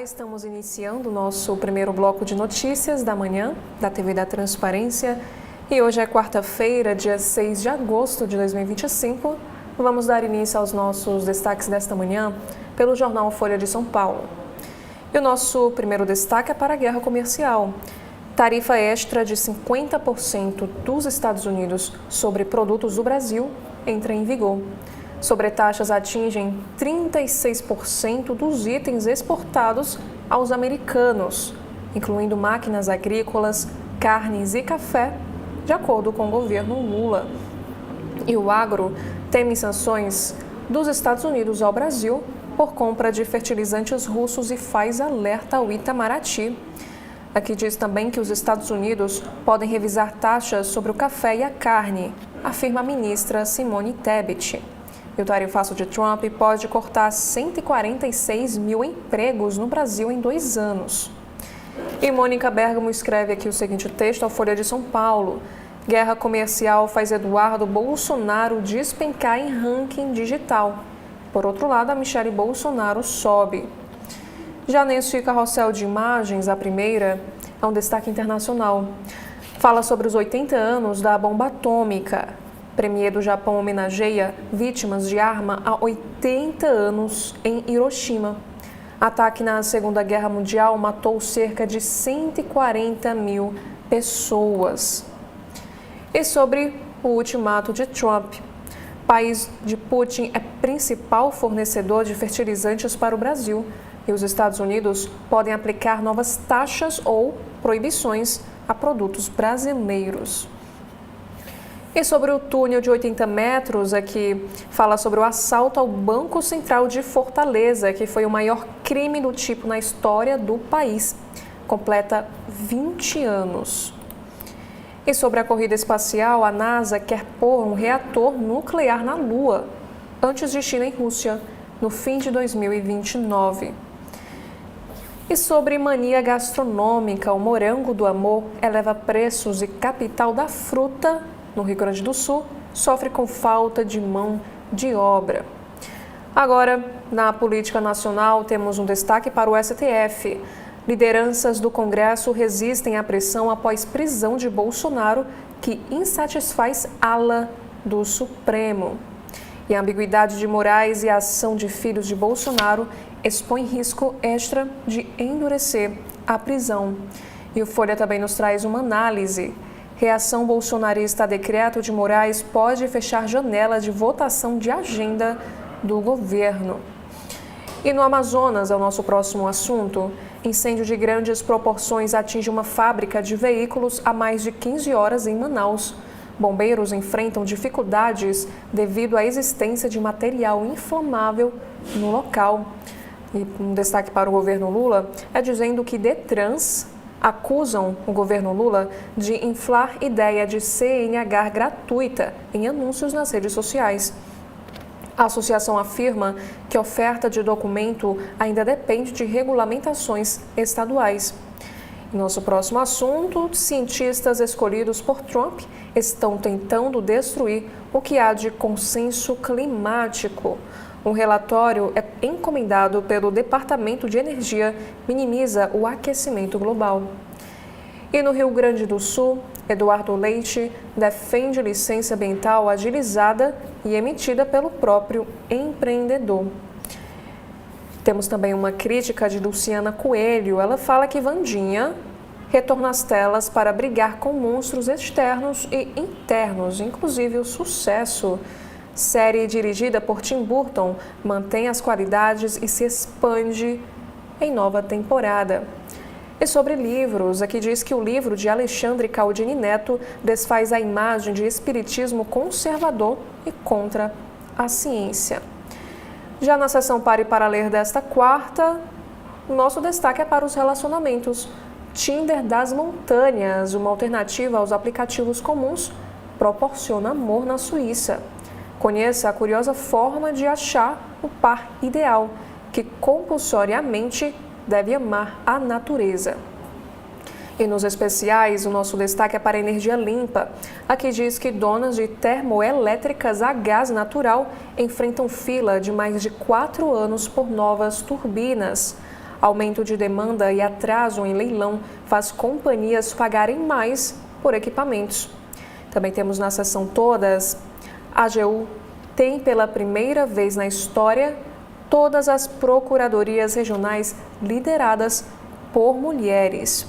estamos iniciando o nosso primeiro bloco de notícias da manhã da TV da Transparência e hoje é quarta-feira, dia 6 de agosto de 2025. Vamos dar início aos nossos destaques desta manhã pelo jornal Folha de São Paulo. E o nosso primeiro destaque é para a guerra comercial. Tarifa extra de 50% dos Estados Unidos sobre produtos do Brasil entra em vigor. Sobretaxas atingem 36% dos itens exportados aos americanos, incluindo máquinas agrícolas, carnes e café, de acordo com o governo Lula. E o agro teme sanções dos Estados Unidos ao Brasil por compra de fertilizantes russos e faz alerta ao Itamaraty. Aqui diz também que os Estados Unidos podem revisar taxas sobre o café e a carne, afirma a ministra Simone Tebet. E o tarifaço de Trump pode cortar 146 mil empregos no Brasil em 2 anos. E Mônica Bergamo escreve aqui o seguinte texto ao Folha de São Paulo. Guerra comercial faz Eduardo Bolsonaro despencar em ranking digital. Por outro lado, a Michelle Bolsonaro sobe. Já nesse carrossel de imagens, a primeira é um destaque internacional. Fala sobre os 80 anos da bomba atômica. Premier do Japão homenageia vítimas de arma há 80 anos em Hiroshima. Ataque na Segunda Guerra Mundial matou cerca de 140 mil pessoas. E sobre o ultimato de Trump. O país de Putin é principal fornecedor de fertilizantes para o Brasil e os Estados Unidos podem aplicar novas taxas ou proibições a produtos brasileiros. E sobre o túnel de 80 metros, aqui fala sobre o assalto ao Banco Central de Fortaleza, que foi o maior crime do tipo na história do país. Completa 20 anos. E sobre a corrida espacial, a NASA quer pôr um reator nuclear na Lua, antes de China e Rússia, no fim de 2029. E sobre mania gastronômica, o morango do amor eleva preços e capital da fruta no Rio Grande do Sul, sofre com falta de mão de obra. Agora, na política nacional, temos um destaque para o STF. Lideranças do Congresso resistem à pressão após prisão de Bolsonaro, que insatisfaz ala do Supremo. E a ambiguidade de Moraes e a ação de filhos de Bolsonaro expõe risco extra de endurecer a prisão. E o Folha também nos traz uma análise. Reação bolsonarista a decreto de Moraes pode fechar janela de votação de agenda do governo. E no Amazonas, é o nosso próximo assunto. Incêndio de grandes proporções atinge uma fábrica de veículos há mais de 15 horas em Manaus. Bombeiros enfrentam dificuldades devido à existência de material inflamável no local. E um destaque para o governo Lula é dizendo que Detrans acusam o governo Lula de inflar ideia de CNH gratuita em anúncios nas redes sociais. A associação afirma que a oferta de documento ainda depende de regulamentações estaduais. Nosso próximo assunto: cientistas escolhidos por Trump estão tentando destruir o que há de consenso climático. Um relatório encomendado pelo Departamento de Energia minimiza o aquecimento global. E no Rio Grande do Sul, Eduardo Leite defende licença ambiental agilizada e emitida pelo próprio empreendedor. Temos também uma crítica de Luciana Coelho. Ela fala que Wandinha retorna às telas para brigar com monstros externos e internos, inclusive o sucesso. Série dirigida por Tim Burton mantém as qualidades e se expande em nova temporada. E sobre livros, aqui diz que o livro de Alexandre Caldini Neto desfaz a imagem de espiritismo conservador e contra a ciência. Já na seção Pare para Ler desta quarta, nosso destaque é para os relacionamentos. Tinder das montanhas, uma alternativa aos aplicativos comuns, proporciona amor na Suíça. Conheça a curiosa forma de achar o par ideal, que compulsoriamente deve amar a natureza. E nos especiais, o nosso destaque é para a energia limpa. Aqui diz que donas de termoelétricas a gás natural enfrentam fila de mais de 4 anos por novas turbinas. Aumento de demanda e atraso em leilão faz companhias pagarem mais por equipamentos. Também temos na seção todas, a AGU tem pela primeira vez na história todas as procuradorias regionais lideradas por mulheres.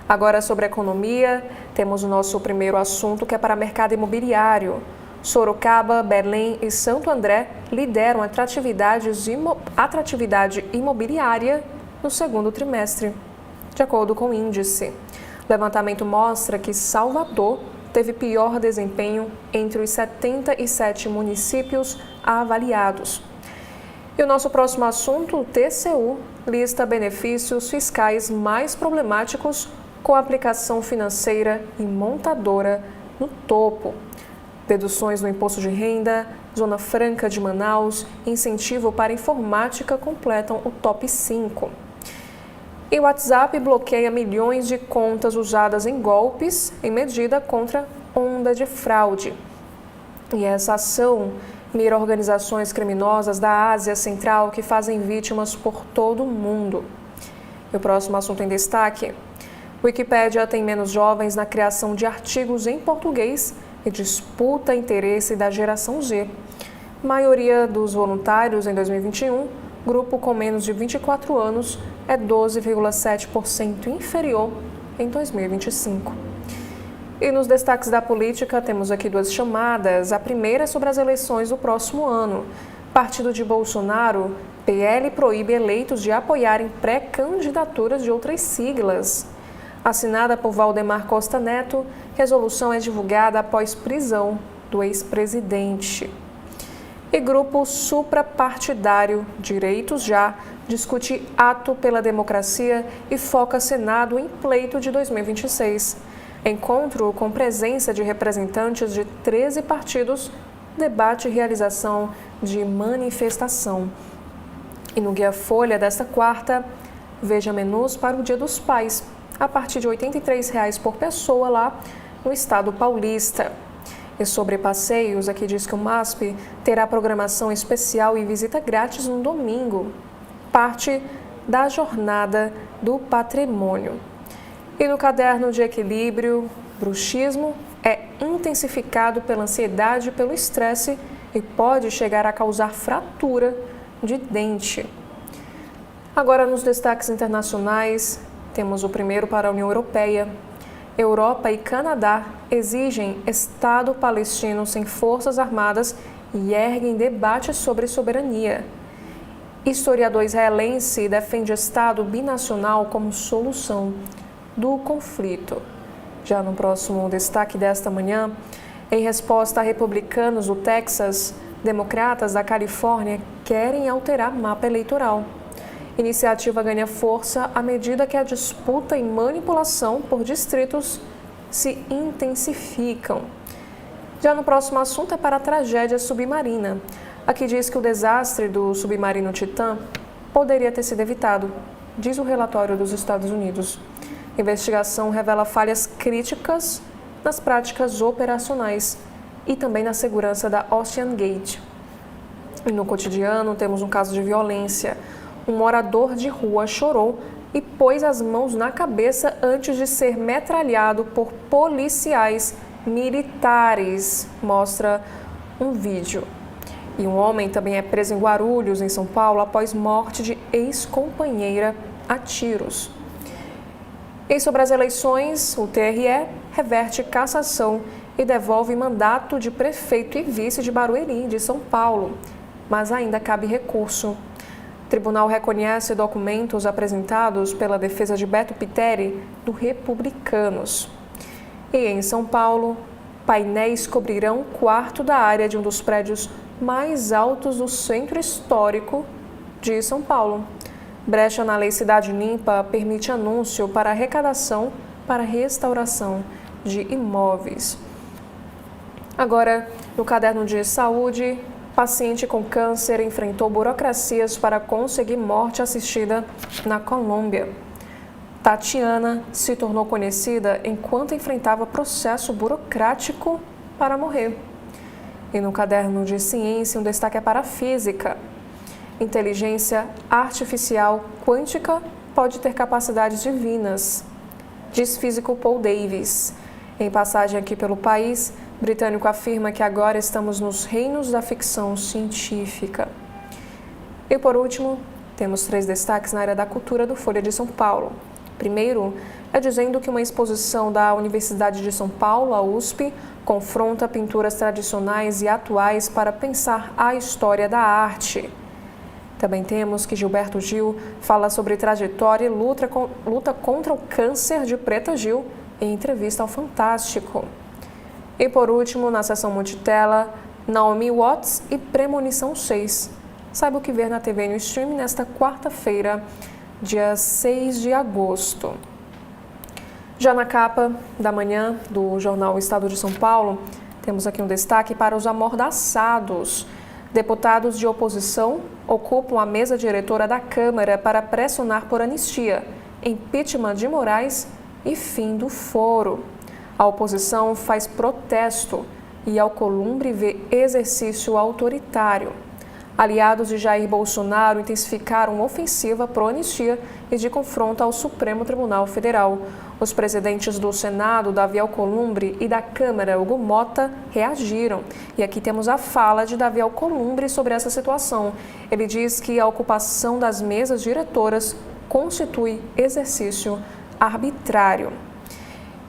Agora sobre economia, temos o nosso primeiro assunto que é para mercado imobiliário. Sorocaba, Belém e Santo André lideram a atratividade imobiliária no segundo trimestre, de acordo com o índice. O levantamento mostra que Salvador teve pior desempenho entre os 77 municípios avaliados. E o nosso próximo assunto, o TCU, lista benefícios fiscais mais problemáticos com aplicação financeira e montadora no topo. Deduções no imposto de renda, Zona Franca de Manaus, incentivo para informática completam o top 5. E o WhatsApp bloqueia milhões de contas usadas em golpes em medida contra onda de fraude. E essa ação mira organizações criminosas da Ásia Central que fazem vítimas por todo o mundo. E o próximo assunto em destaque: Wikipédia tem menos jovens na criação de artigos em português e disputa interesse da geração Z. Maioria dos voluntários em 2021, grupo com menos de 24 anos, é 12,7% inferior em 2025. E nos destaques da política, temos aqui duas chamadas. A primeira é sobre as eleições do próximo ano. Partido de Bolsonaro, PL proíbe eleitos de apoiarem pré-candidaturas de outras siglas. Assinada por Valdemar Costa Neto, resolução é divulgada após prisão do ex-presidente. E grupo suprapartidário Direitos Já discute ato pela democracia e foca Senado em pleito de 2026. Encontro com presença de representantes de 13 partidos debate realização de manifestação. E no Guia Folha desta quarta, veja menus para o Dia dos Pais, a partir de R$ 83,00 por pessoa lá no estado paulista. E sobre passeios, aqui diz que o MASP terá programação especial e visita grátis no domingo, parte da Jornada do Patrimônio. E no caderno de equilíbrio, bruxismo é intensificado pela ansiedade e pelo estresse e pode chegar a causar fratura de dente. Agora, nos destaques internacionais, temos o primeiro para a União Europeia. Europa e Canadá exigem Estado palestino sem forças armadas e erguem debate sobre soberania. Historiador israelense defende Estado binacional como solução do conflito. Já no próximo destaque desta manhã, em resposta a republicanos do Texas, democratas da Califórnia querem alterar mapa eleitoral. Iniciativa ganha força à medida que a disputa e manipulação por distritos se intensificam. Já no próximo assunto é para a tragédia submarina. Aqui diz que o desastre do submarino Titã poderia ter sido evitado, diz o relatório dos Estados Unidos. A investigação revela falhas críticas nas práticas operacionais e também na segurança da Ocean Gate. E no cotidiano temos um caso de violência. Um morador de rua chorou e pôs as mãos na cabeça antes de ser metralhado por policiais militares, mostra um vídeo. E um homem também é preso em Guarulhos, em São Paulo, após morte de ex-companheira a tiros. E sobre as eleições, o TRE reverte cassação e devolve mandato de prefeito e vice de Barueri, de São Paulo, mas ainda cabe recurso. O tribunal reconhece documentos apresentados pela defesa de Beto Pitteri, do Republicanos. E em São Paulo, painéis cobrirão um quarto da área de um dos prédios mais altos do centro histórico de São Paulo. Brecha na Lei Cidade Limpa permite anúncio para arrecadação para restauração de imóveis. Agora, no caderno de saúde, paciente com câncer enfrentou burocracias para conseguir morte assistida na Colômbia. Tatiana se tornou conhecida enquanto enfrentava processo burocrático para morrer. E no caderno de ciência, um destaque é para a física. inteligência artificial quântica pode ter capacidades divinas, diz físico Paul Davies. Em passagem aqui pelo país, britânico afirma que agora estamos nos reinos da ficção científica. E por último, temos 3 destaques na área da cultura do Folha de São Paulo. Primeiro, é dizendo que uma exposição da Universidade de São Paulo, a USP, confronta pinturas tradicionais e atuais para pensar a história da arte. Também temos que Gilberto Gil fala sobre trajetória e luta contra o câncer de Preta Gil em entrevista ao Fantástico. E por último, na seção multitela, Naomi Watts e Premonição 6. Saiba o que ver na TV no stream nesta quarta-feira, dia 6 de agosto. Já na capa da manhã do jornal Estado de São Paulo, temos aqui um destaque para os amordaçados. Deputados de oposição ocupam a mesa diretora da Câmara para pressionar por anistia, impeachment de Moraes e fim do foro. A oposição faz protesto e Alcolumbre vê exercício autoritário. Aliados de Jair Bolsonaro intensificaram ofensiva pró-anistia e de confronto ao Supremo Tribunal Federal. Os presidentes do Senado, Davi Alcolumbre, e da Câmara, Hugo Mota, reagiram. E aqui temos a fala de Davi Alcolumbre sobre essa situação. Ele diz que a ocupação das mesas diretoras constitui exercício arbitrário.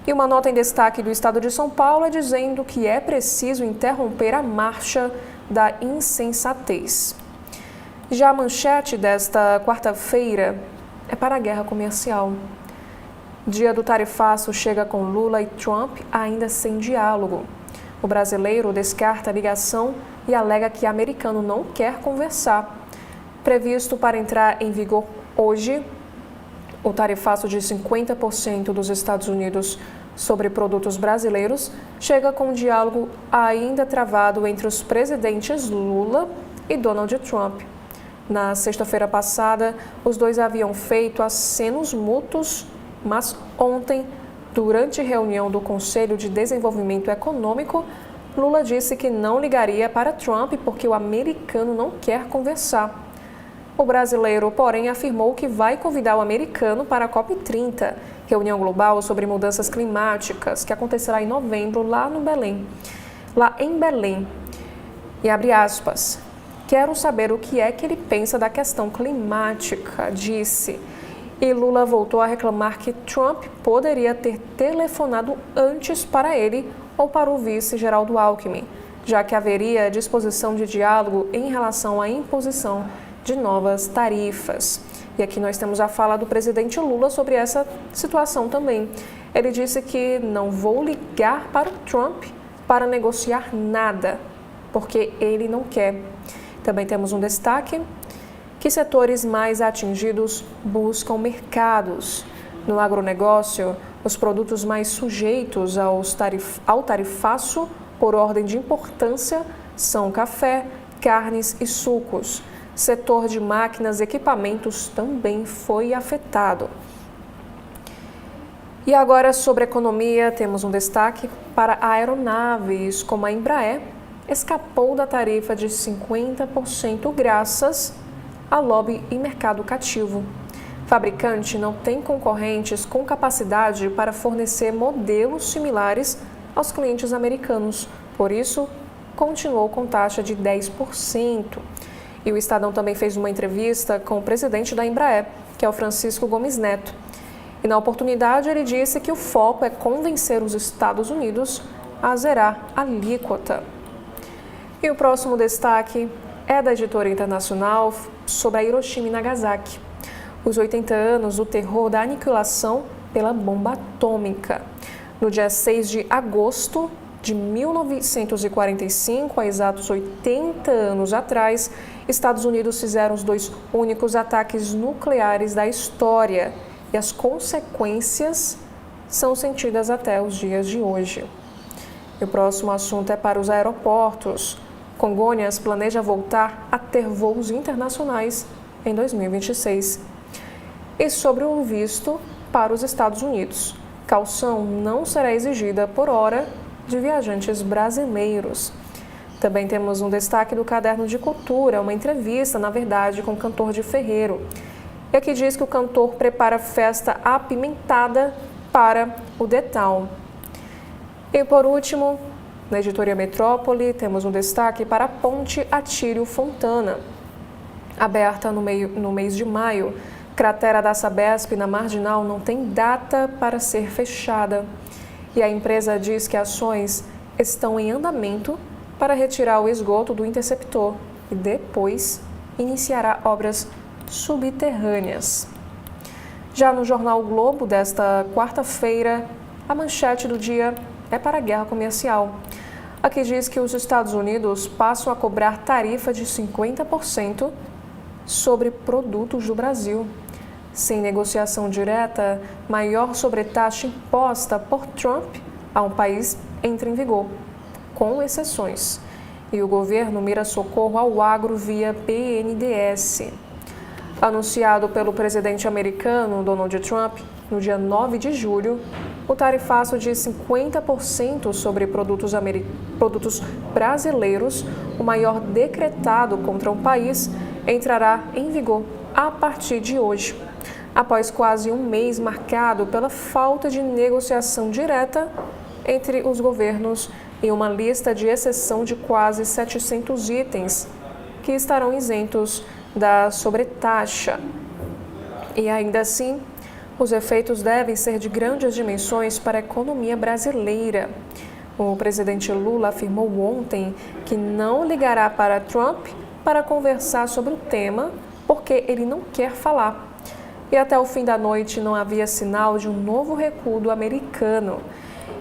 E uma nota em destaque do Estado de São Paulo é dizendo que é preciso interromper a marcha da insensatez. Já a manchete desta quarta-feira é para a guerra comercial. Dia do tarifaço chega com Lula e Trump ainda sem diálogo. O brasileiro descarta a ligação e alega que o americano não quer conversar. Previsto para entrar em vigor hoje, o tarifaço de 50% dos Estados Unidos sobre produtos brasileiros chega com um diálogo ainda travado entre os presidentes Lula e Donald Trump. Na sexta-feira passada, os dois haviam feito acenos mútuos, mas ontem, durante reunião do Conselho de Desenvolvimento Econômico, Lula disse que não ligaria para Trump porque o americano não quer conversar. O brasileiro, porém, afirmou que vai convidar o americano para a COP30, reunião global sobre mudanças climáticas, que acontecerá em novembro lá em Belém. E abre aspas, quero saber o que é que ele pensa da questão climática, disse. E Lula voltou a reclamar que Trump poderia ter telefonado antes para ele ou para o vice Geraldo Alckmin, já que haveria disposição de diálogo em relação à imposição de novas tarifas. E aqui nós temos a fala do presidente Lula sobre essa situação também. Ele disse que não vou ligar para o Trump para negociar nada, porque ele não quer. Também temos um destaque que setores mais atingidos buscam mercados. No agronegócio, os produtos mais sujeitos ao tarifaço por ordem de importância são café, carnes e sucos. Setor de máquinas e equipamentos também foi afetado. E agora, sobre economia, temos um destaque para aeronaves, como a Embraer escapou da tarifa de 50% graças a lobby e mercado cativo. Fabricante não tem concorrentes com capacidade para fornecer modelos similares aos clientes americanos, por isso, continuou com taxa de 10%. E o Estadão também fez uma entrevista com o presidente da Embraer, que é o Francisco Gomes Neto. E na oportunidade ele disse que o foco é convencer os Estados Unidos a zerar a alíquota. E o próximo destaque é da editora internacional sobre a Hiroshima e Nagasaki. Os 80 anos do terror da aniquilação pela bomba atômica. No dia 6 de agosto de 1945, há exatos 80 anos atrás, Estados Unidos fizeram os 2 únicos ataques nucleares da história e as consequências são sentidas até os dias de hoje. E o próximo assunto é para os aeroportos. Congonhas planeja voltar a ter voos internacionais em 2026. E sobre o visto para os Estados Unidos. Caução não será exigida por hora de viajantes brasileiros. Também temos um destaque do Caderno de Cultura, uma entrevista, na verdade, com o cantor de Ferreiro. E aqui diz que o cantor prepara festa apimentada para o Detal. E por último, na editoria Metrópole, temos um destaque para a Ponte Atílio Fontana. Aberta no mês de maio, cratera da Sabesp na Marginal não tem data para ser fechada. E a empresa diz que ações estão em andamento para retirar o esgoto do interceptor e depois iniciará obras subterrâneas. Já no jornal o Globo desta quarta-feira, a manchete do dia é para a guerra comercial. Aqui diz que os Estados Unidos passam a cobrar tarifa de 50% sobre produtos do Brasil. Sem negociação direta, maior sobretaxa imposta por Trump a um país entra em vigor, com exceções. E o governo mira socorro ao agro via BNDES. Anunciado pelo presidente americano Donald Trump no dia 9 de julho, o tarifaço de 50% sobre produtos brasileiros, o maior decretado contra o país, entrará em vigor a partir de hoje, após quase um mês marcado pela falta de negociação direta entre os governos e uma lista de exceção de quase 700 itens que estarão isentos da sobretaxa. E ainda assim, os efeitos devem ser de grandes dimensões para a economia brasileira. O presidente Lula afirmou ontem que não ligará para Trump para conversar sobre o tema, porque ele não quer falar. E até o fim da noite não havia sinal de um novo recuo do americano.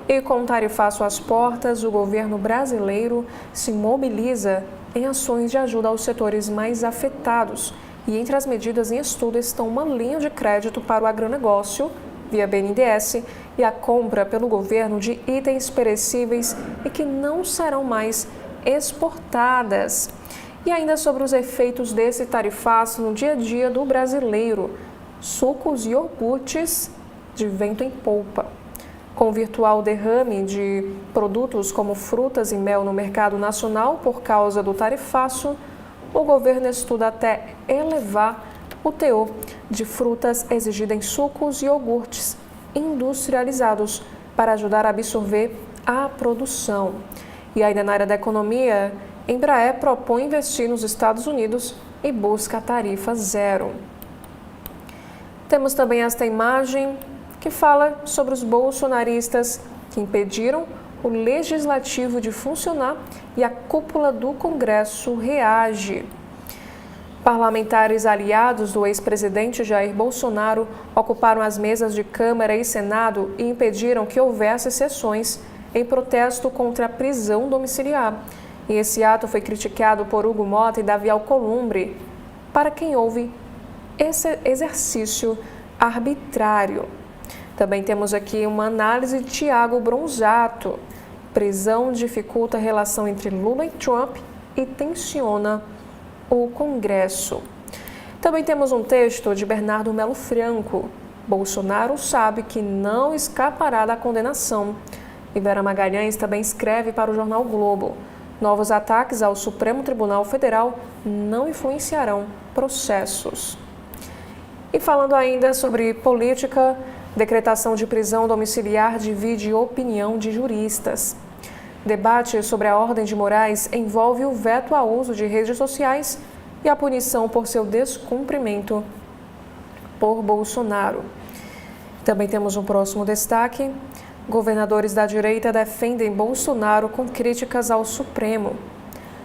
E com o tarifaço às portas, o governo brasileiro se mobiliza em ações de ajuda aos setores mais afetados. E entre as medidas em estudo estão uma linha de crédito para o agronegócio, via BNDES, e a compra pelo governo de itens perecíveis e que não serão mais exportadas. E ainda sobre os efeitos desse tarifaço no dia a dia do brasileiro, sucos e iogurtes de vento em polpa. Com o virtual derrame de produtos como frutas e mel no mercado nacional por causa do tarifaço, o governo estuda até elevar o teor de frutas exigida em sucos e iogurtes industrializados para ajudar a absorver a produção. E ainda na área da economia, Embraer propõe investir nos Estados Unidos e busca tarifa zero. Temos também esta imagem que fala sobre os bolsonaristas que impediram o legislativo de funcionar e a cúpula do Congresso reage. Parlamentares aliados do ex-presidente Jair Bolsonaro ocuparam as mesas de Câmara e Senado e impediram que houvesse sessões em protesto contra a prisão domiciliar. E esse ato foi criticado por Hugo Mota e Davi Alcolumbre, para quem houve esse exercício arbitrário. Também temos aqui uma análise de Tiago Bronzato. Prisão dificulta a relação entre Lula e Trump e tensiona o Congresso. Também temos um texto de Bernardo Melo Franco. Bolsonaro sabe que não escapará da condenação. E Vera Magalhães também escreve para o jornal Globo. Novos ataques ao Supremo Tribunal Federal não influenciarão processos. E falando ainda sobre política, decretação de prisão domiciliar divide opinião de juristas. Debate sobre a ordem de Moraes envolve o veto ao uso de redes sociais e a punição por seu descumprimento por Bolsonaro. Também temos um próximo destaque. Governadores da direita defendem Bolsonaro com críticas ao Supremo.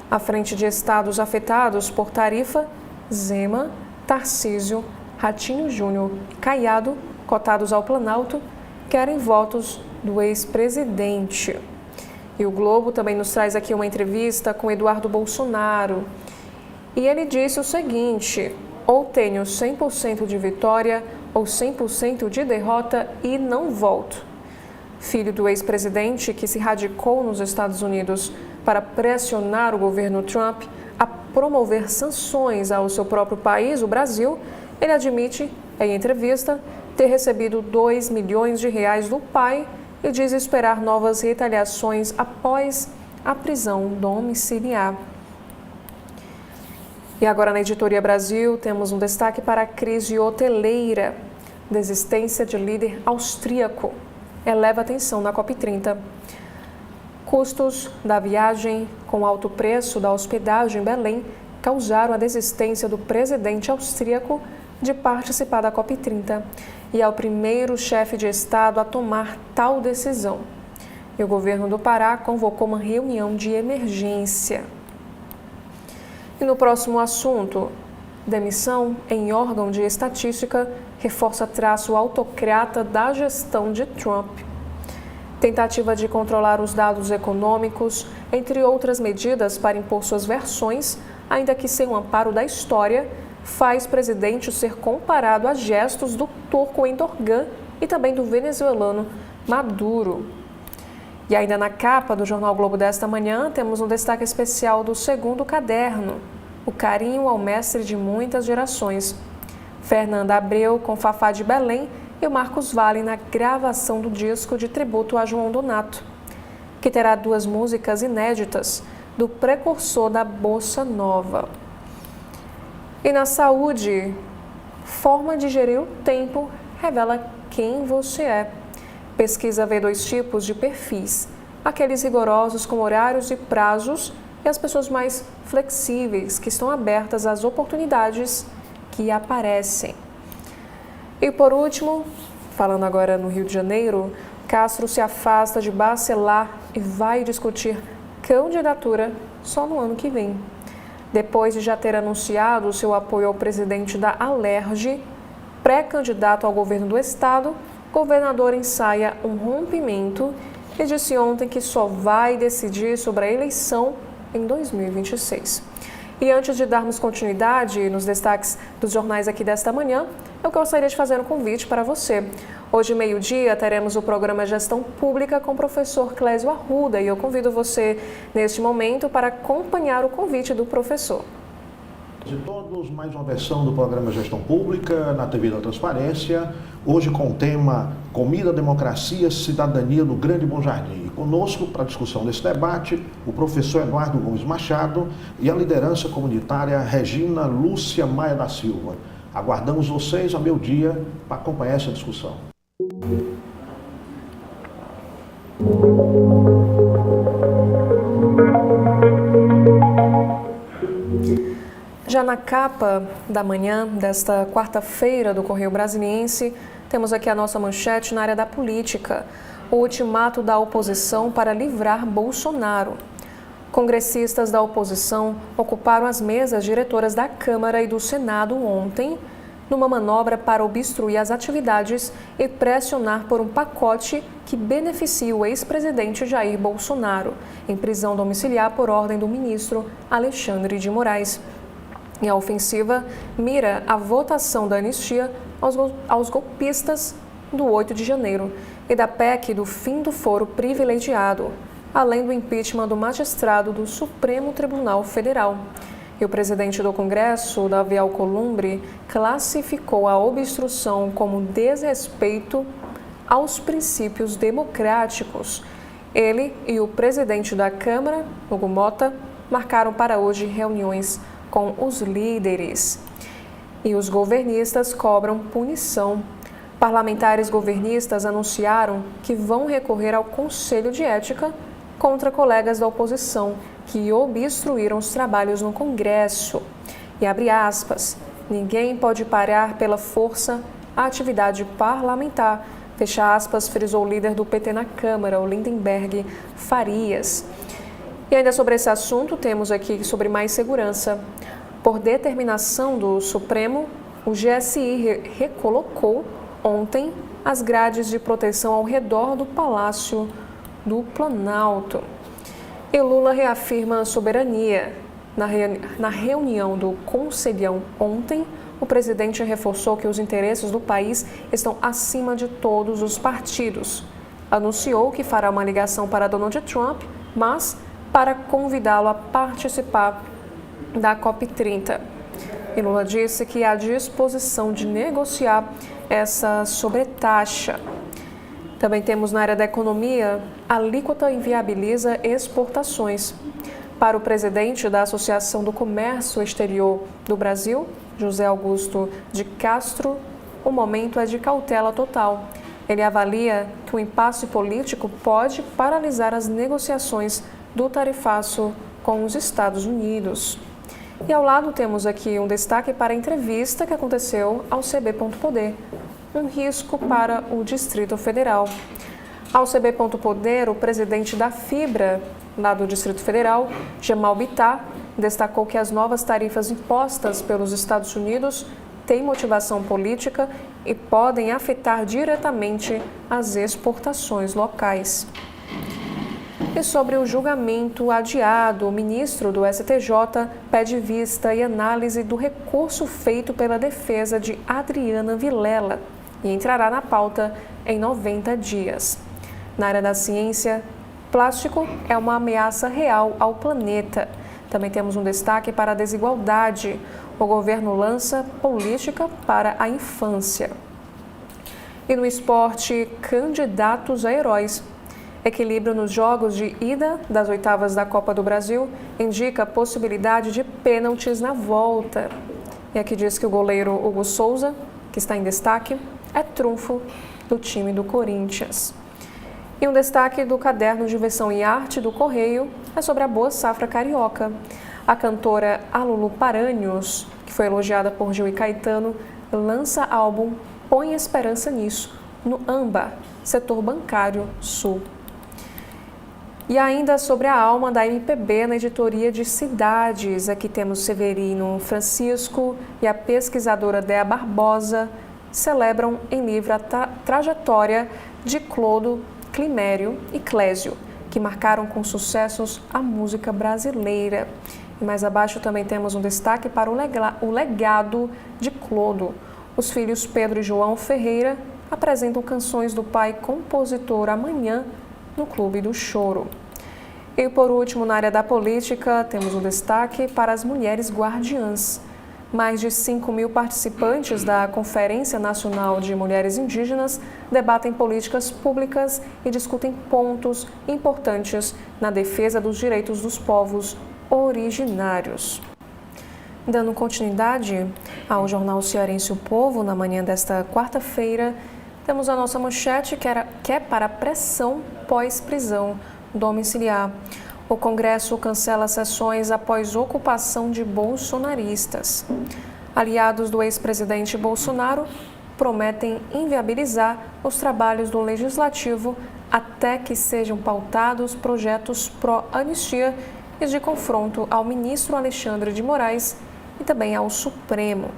À frente de estados afetados por tarifa, Zema, Tarcísio, Ratinho Júnior e Caiado, cotados ao Planalto, querem votos do ex-presidente. E o Globo também nos traz aqui uma entrevista com Eduardo Bolsonaro. E ele disse o seguinte: ou tenho 100% de vitória ou 100% de derrota e não volto. Filho do ex-presidente que se radicou nos Estados Unidos para pressionar o governo Trump a promover sanções ao seu próprio país, o Brasil, ele admite, em entrevista, ter recebido R$2 milhões do pai e diz esperar novas retaliações após à prisão domiciliar. E agora na Editoria Brasil temos um destaque para a crise hoteleira. Desistência de líder austríaco eleva a tensão na COP30. Custos da viagem com alto preço da hospedagem em Belém causaram a desistência do presidente austríaco de participar da COP30 e é o primeiro chefe de Estado a tomar tal decisão. E o governo do Pará convocou uma reunião de emergência. E no próximo assunto, demissão em órgão de estatística reforça traço autocrata da gestão de Trump. Tentativa de controlar os dados econômicos, entre outras medidas para impor suas versões, ainda que sem o amparo da história, faz presidente ser comparado a gestos do turco Erdogan e também do venezuelano Maduro. E ainda na capa do Jornal Globo desta manhã, temos um destaque especial do segundo caderno, o carinho ao mestre de muitas gerações. Fernanda Abreu com Fafá de Belém e o Marcos Valle na gravação do disco de tributo a João Donato, que terá 2 músicas inéditas do precursor da Bossa Nova. E na saúde, forma de gerir o tempo revela quem você é. Pesquisa vê 2 tipos de perfis, aqueles rigorosos com horários e prazos e as pessoas mais flexíveis, que estão abertas às oportunidades que aparecem. E por último, falando agora no Rio de Janeiro, Castro se afasta de Bacelar e vai discutir candidatura só no ano que vem. Depois de já ter anunciado seu apoio ao presidente da Alerj, pré-candidato ao governo do estado, o governador ensaia um rompimento e disse ontem que só vai decidir sobre a eleição em 2026. E antes de darmos continuidade nos destaques dos jornais aqui desta manhã, eu gostaria de fazer um convite para você. Hoje, meio-dia, teremos o programa Gestão Pública com o professor Clésio Arruda e eu convido você, neste momento, para acompanhar o convite do professor. De todos, mais uma versão do programa Gestão Pública na TV da Transparência, hoje com o tema Comida, Democracia, Cidadania no Grande Bom Jardim. E conosco, para a discussão desse debate, o professor Eduardo Gomes Machado e a liderança comunitária Regina Lúcia Maia da Silva. Aguardamos vocês ao meio-dia para acompanhar essa discussão. Já na capa da manhã desta quarta-feira do Correio Brasiliense, temos aqui a nossa manchete na área da política. O ultimato da oposição para livrar Bolsonaro. Congressistas da oposição ocuparam as mesas diretoras da Câmara e do Senado ontem, numa manobra para obstruir as atividades e pressionar por um pacote que beneficia o ex-presidente Jair Bolsonaro, em prisão domiciliar por ordem do ministro Alexandre de Moraes. E a ofensiva mira a votação da anistia aos golpistas do 8 de janeiro e da PEC do fim do foro privilegiado, além do impeachment do magistrado do Supremo Tribunal Federal. E o presidente do Congresso, Davi Alcolumbre, classificou a obstrução como desrespeito aos princípios democráticos. Ele e o presidente da Câmara, Hugo Mota, marcaram para hoje reuniões com os líderes. E os governistas cobram punição. Parlamentares governistas anunciaram que vão recorrer ao Conselho de Ética contra colegas da oposição que obstruíram os trabalhos no Congresso. E abre aspas, ninguém pode parar pela força a atividade parlamentar, fecha aspas, frisou o líder do PT na Câmara, o Lindenberg Farias. E ainda sobre esse assunto, temos aqui sobre mais segurança. Por determinação do Supremo, o GSI recolocou ontem as grades de proteção ao redor do Palácio do Planalto. E Lula reafirma a soberania. Na reunião do Conselhão ontem, o presidente reforçou que os interesses do país estão acima de todos os partidos. Anunciou que fará uma ligação para Donald Trump, mas para convidá-lo a participar da COP30. E Lula disse que há disposição de negociar essa sobretaxa. Também temos na área da economia, a alíquota inviabiliza exportações. Para o presidente da Associação do Comércio Exterior do Brasil, José Augusto de Castro, o momento é de cautela total. Ele avalia que o impasse político pode paralisar as negociações do tarifaço com os Estados Unidos. E ao lado temos aqui um destaque para a entrevista que aconteceu ao CB.Poder, um risco para o Distrito Federal. Ao CB.Poder, o presidente da Fibra, lá do Distrito Federal, Jamal Bitar, destacou que as novas tarifas impostas pelos Estados Unidos têm motivação política e podem afetar diretamente as exportações locais. E sobre o julgamento adiado, o ministro do STJ pede vista e análise do recurso feito pela defesa de Adriana Vilela e entrará na pauta em 90 dias. Na área da ciência, plástico é uma ameaça real ao planeta. Também temos um destaque para a desigualdade. O governo lança política para a infância. E no esporte, candidatos a heróis. Equilíbrio nos jogos de ida das oitavas da Copa do Brasil indica a possibilidade de pênaltis na volta. E aqui diz que o goleiro Hugo Souza, que está em destaque, é trunfo do time do Corinthians. E um destaque do caderno de versão e arte do Correio é sobre a boa safra carioca. A cantora Alulu Paranhos, que foi elogiada por Gil e Caetano, lança álbum Põe Esperança Nisso, no AMBA, setor bancário sul. E ainda sobre a alma da MPB na editoria de cidades. Aqui temos Severino Francisco e a pesquisadora Dea Barbosa celebram em livro a trajetória de Clodo, Climério e Clésio, que marcaram com sucessos a música brasileira. E mais abaixo também temos um destaque para o legado de Clodo. Os filhos Pedro e João Ferreira apresentam canções do pai compositor Amanhã no Clube do Choro. E por último, na área da política, temos um destaque para as mulheres guardiãs. Mais de 5.000 participantes da Conferência Nacional de Mulheres Indígenas debatem políticas públicas e discutem pontos importantes na defesa dos direitos dos povos originários. Dando continuidade ao jornal cearense O Povo, na manhã desta quarta-feira, temos a nossa manchete que é para pressão pós-prisão domiciliar. O Congresso cancela sessões após ocupação de bolsonaristas. Aliados do ex-presidente Bolsonaro prometem inviabilizar os trabalhos do Legislativo até que sejam pautados projetos pró-anistia e de confronto ao ministro Alexandre de Moraes e também ao Supremo.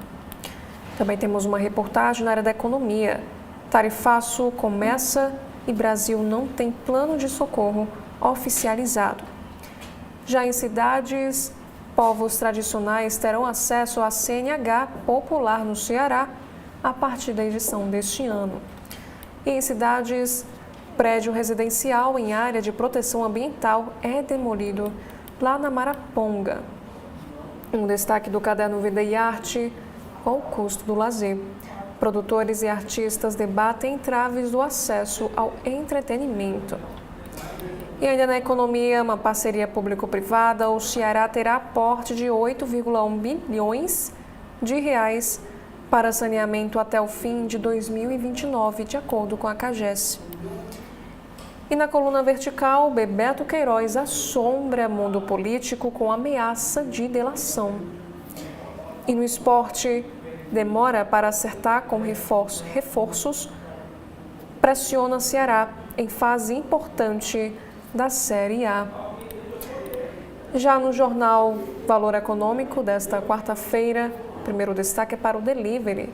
Também temos uma reportagem na área da economia. Tarifaço começa e Brasil não tem plano de socorro oficializado. Já em cidades, povos tradicionais terão acesso à CNH popular no Ceará a partir da edição deste ano. E em cidades, prédio residencial em área de proteção ambiental é demolido lá na Maraponga. Um destaque do caderno Vida e Arte: qual o custo do lazer? Produtores e artistas debatem entraves do acesso ao entretenimento. E ainda na economia, uma parceria público-privada, o Ceará terá aporte de 8,1 bilhões de reais para saneamento até o fim de 2029, de acordo com a CAGES. E na coluna vertical, Bebeto Queiroz assombra mundo político com ameaça de delação. E no esporte, demora para acertar com reforços, pressiona Ceará em fase importante da Série A. Já no jornal Valor Econômico desta quarta-feira, primeiro destaque é para o delivery.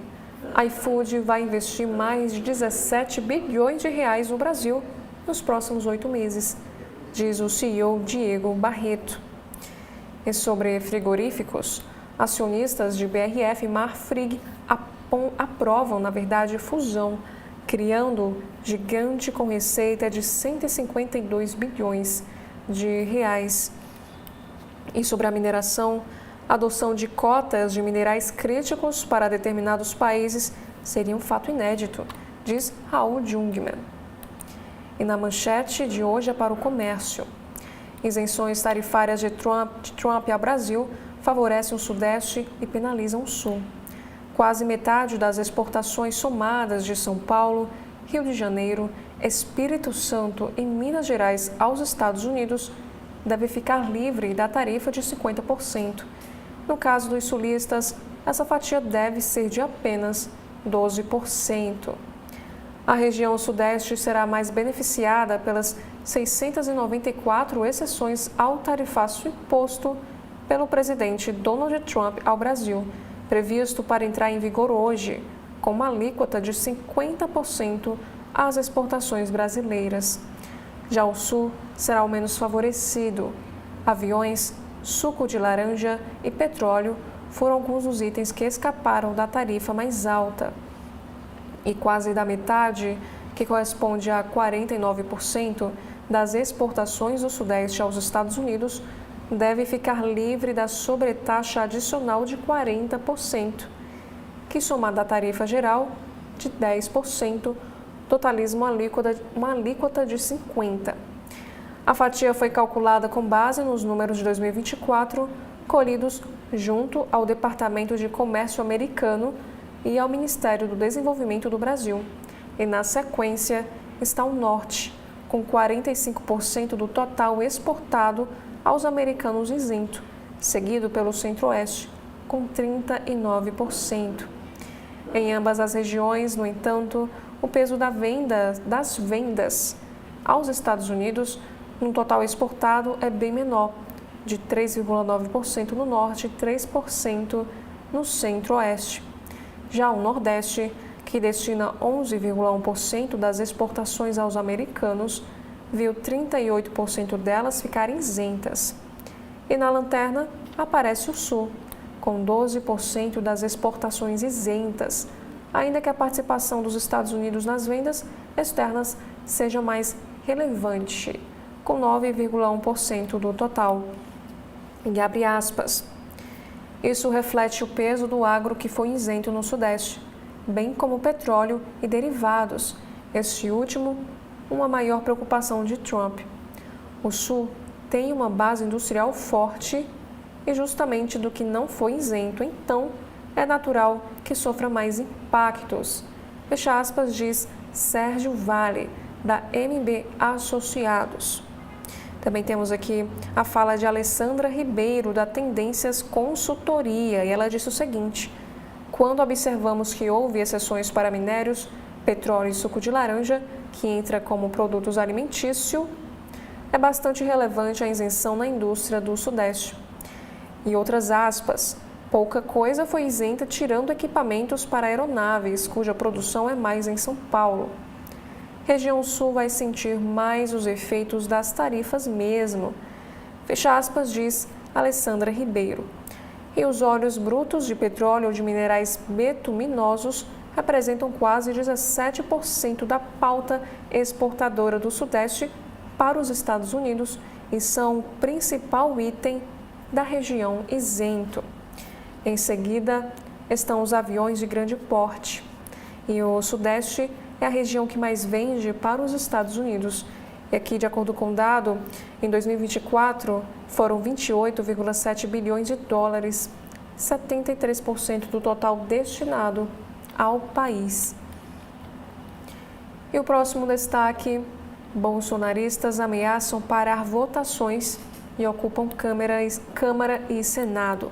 A iFood vai investir mais de 17 bilhões de reais no Brasil nos próximos 8 meses, diz o CEO Diego Barreto. E sobre frigoríficos, acionistas de BRF e Marfrig aprovam, na verdade, fusão, criando gigante com receita de 152 bilhões de reais. E sobre a mineração, a adoção de cotas de minerais críticos para determinados países seria um fato inédito, diz Raul Jungmann. E na manchete de hoje é para o comércio. Isenções tarifárias de Trump ao Brasil favorecem o Sudeste e penalizam o Sul. Quase metade das exportações somadas de São Paulo, Rio de Janeiro, Espírito Santo e Minas Gerais aos Estados Unidos deve ficar livre da tarifa de 50%. No caso dos sulistas, essa fatia deve ser de apenas 12%. A região Sudeste será mais beneficiada pelas 694 exceções ao tarifaço imposto pelo presidente Donald Trump ao Brasil, previsto para entrar em vigor hoje, com uma alíquota de 50% às exportações brasileiras. Já o Sul será o menos favorecido. Aviões, suco de laranja e petróleo foram alguns dos itens que escaparam da tarifa mais alta. E quase da metade, que corresponde a 49% das exportações do Sudeste aos Estados Unidos, deve ficar livre da sobretaxa adicional de 40%, que somada à tarifa geral de 10%, totaliza uma alíquota de 50%. A fatia foi calculada com base nos números de 2024, colhidos junto ao Departamento de Comércio americano e ao Ministério do Desenvolvimento do Brasil. E na sequência está o Norte, com 45% do total exportado aos americanos isento, seguido pelo Centro-Oeste, com 39%. Em ambas as regiões, no entanto, o peso das vendas aos Estados Unidos no total exportado é bem menor, de 3,9% no Norte e 3% no Centro-Oeste. Já o Nordeste, que destina 11,1% das exportações aos americanos, viu 38% delas ficarem isentas. E na lanterna aparece o Sul, com 12% das exportações isentas, ainda que a participação dos Estados Unidos nas vendas externas seja mais relevante, com 9,1% do total. E abre aspas. Isso reflete o peso do agro que foi isento no Sudeste, bem como petróleo e derivados, este último uma maior preocupação de Trump. O Sul tem uma base industrial forte e justamente do que não foi isento, então é natural que sofra mais impactos. Fecha aspas, diz Sérgio Vale, da MB Associados. Também temos aqui a fala de Alessandra Ribeiro, da Tendências Consultoria, e ela disse o seguinte: quando observamos que houve exceções para minérios, petróleo e suco de laranja, que entra como produtos alimentícios, é bastante relevante a isenção na indústria do Sudeste. E outras aspas, pouca coisa foi isenta tirando equipamentos para aeronaves, cuja produção é mais em São Paulo. Região Sul vai sentir mais os efeitos das tarifas mesmo. Fecha aspas, diz Alessandra Ribeiro. E os óleos brutos de petróleo ou de minerais betuminosos representam quase 17% da pauta exportadora do Sudeste para os Estados Unidos e são o principal item da região isento. Em seguida, estão os aviões de grande porte. E o Sudeste é a região que mais vende para os Estados Unidos. E aqui, de acordo com o dado, em 2024 foram 28,7 bilhões de dólares, 73% do total destinado ao país. E o próximo destaque: bolsonaristas ameaçam parar votações e ocupam Câmara e Senado.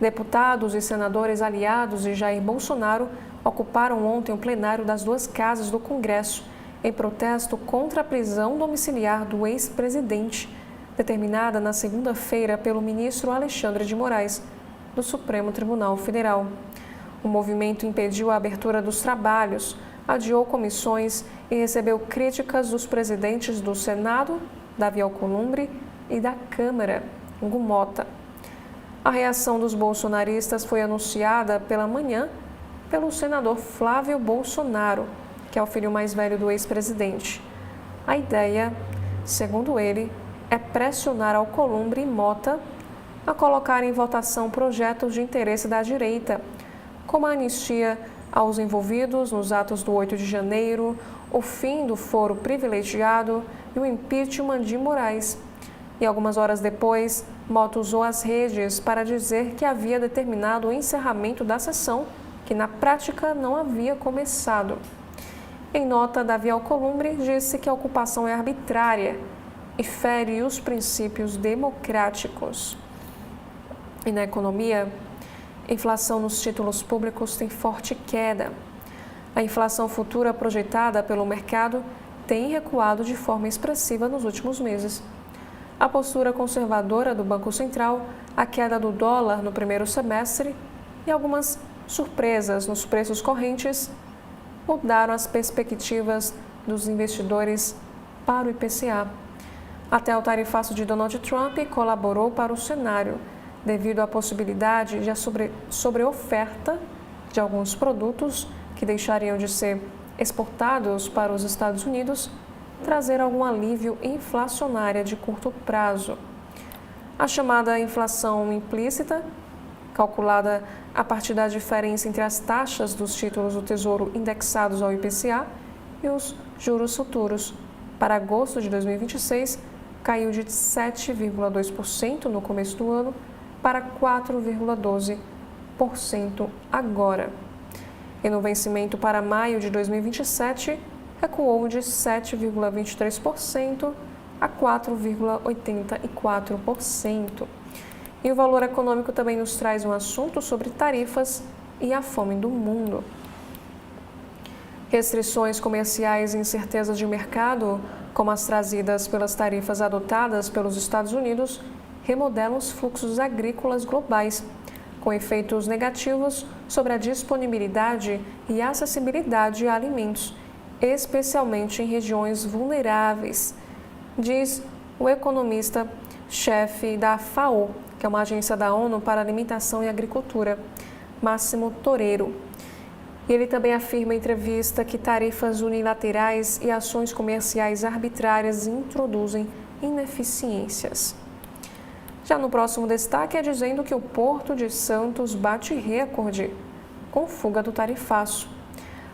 Deputados e senadores aliados de Jair Bolsonaro ocuparam ontem o plenário das duas casas do Congresso em protesto contra a prisão domiciliar do ex-presidente, determinada na segunda-feira pelo ministro Alexandre de Moraes, do Supremo Tribunal Federal. O movimento impediu a abertura dos trabalhos, adiou comissões e recebeu críticas dos presidentes do Senado, Davi Alcolumbre, e da Câmara, Hugo Mota. A reação dos bolsonaristas foi anunciada pela manhã pelo senador Flávio Bolsonaro, que é o filho mais velho do ex-presidente. A ideia, segundo ele, é pressionar Alcolumbre e Mota a colocar em votação projetos de interesse da direita, como a anistia aos envolvidos nos atos do 8 de janeiro, o fim do foro privilegiado e o impeachment de Moraes. E algumas horas depois, Mota usou as redes para dizer que havia determinado o encerramento da sessão, que na prática não havia começado. Em nota, Davi Alcolumbre disse que a ocupação é arbitrária e fere os princípios democráticos. E na economia, a inflação nos títulos públicos tem forte queda. A inflação futura projetada pelo mercado tem recuado de forma expressiva nos últimos meses. A postura conservadora do Banco Central, a queda do dólar no primeiro semestre e algumas surpresas nos preços correntes mudaram as perspectivas dos investidores para o IPCA. Até o tarifaço de Donald Trump colaborou para o cenário, devido à possibilidade de a sobreoferta de alguns produtos que deixariam de ser exportados para os Estados Unidos trazer algum alívio inflacionário de curto prazo. A chamada inflação implícita, calculada a partir da diferença entre as taxas dos títulos do Tesouro indexados ao IPCA e os juros futuros, para agosto de 2026, caiu de 7,2% no começo do ano para 4,12% agora. E no vencimento para maio de 2027, recuou de 7,23% a 4,84%. E o Valor Econômico também nos traz um assunto sobre tarifas e a fome do mundo. Restrições comerciais e incertezas de mercado, como as trazidas pelas tarifas adotadas pelos Estados Unidos, remodelam os fluxos agrícolas globais, com efeitos negativos sobre a disponibilidade e acessibilidade a alimentos, especialmente em regiões vulneráveis, diz o economista-chefe da FAO, que é uma agência da ONU para Alimentação e Agricultura, Máximo Toreiro. E ele também afirma em entrevista que tarifas unilaterais e ações comerciais arbitrárias introduzem ineficiências. Já no próximo destaque é dizendo que o Porto de Santos bate recorde com fuga do tarifaço.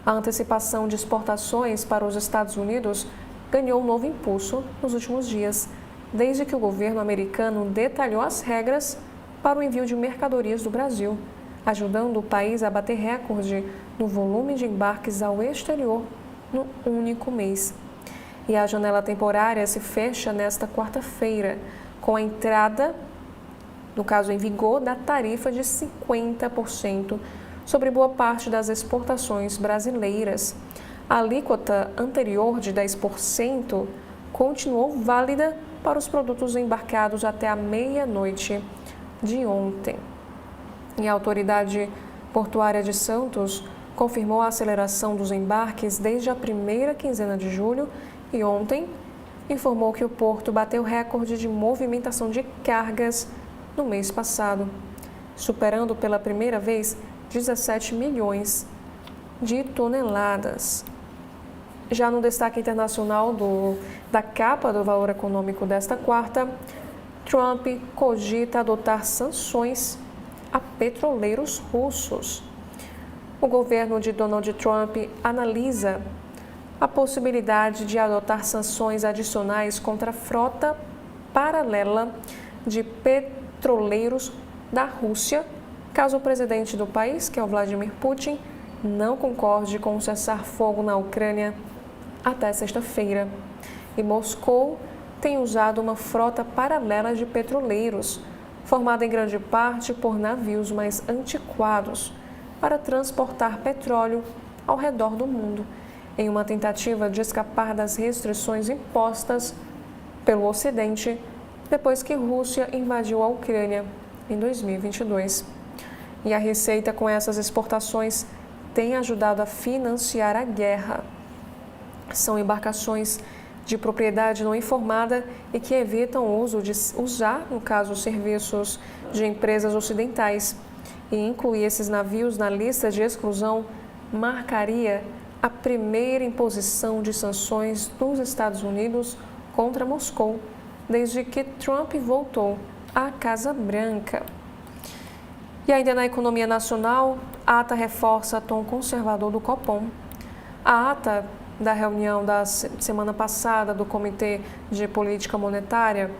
A antecipação de exportações para os Estados Unidos ganhou um novo impulso nos últimos dias, desde que o governo americano detalhou as regras para o envio de mercadorias do Brasil, ajudando o país a bater recorde no volume de embarques ao exterior no único mês. E a janela temporária se fecha nesta quarta-feira, com a entrada, no caso em vigor, da tarifa de 50% sobre boa parte das exportações brasileiras. A alíquota anterior de 10% continuou válida para os produtos embarcados até a meia-noite de ontem. E a Autoridade Portuária de Santos confirmou a aceleração dos embarques desde a primeira quinzena de julho e ontem informou que o porto bateu recorde de movimentação de cargas no mês passado, superando pela primeira vez 17 milhões de toneladas. Já no destaque internacional da capa do Valor Econômico desta quarta, Trump cogita adotar sanções a petroleiros russos. O governo de Donald Trump analisa a possibilidade de adotar sanções adicionais contra a frota paralela de petroleiros da Rússia, caso o presidente do país, que é o Vladimir Putin, não concorde com o cessar-fogo na Ucrânia até sexta-feira. E Moscou tem usado uma frota paralela de petroleiros, formada em grande parte por navios mais antiquados, para transportar petróleo ao redor do mundo, em uma tentativa de escapar das restrições impostas pelo Ocidente depois que a Rússia invadiu a Ucrânia em 2022. E a receita com essas exportações tem ajudado a financiar a guerra. São embarcações de propriedade não informada e que evitam o uso de usar, no caso, os serviços de empresas ocidentais. E incluir esses navios na lista de exclusão marcaria a primeira imposição de sanções dos Estados Unidos contra Moscou desde que Trump voltou à Casa Branca. E ainda na economia nacional, a ata reforça tom conservador do Copom. A ata da reunião da semana passada do Comitê de Política Monetária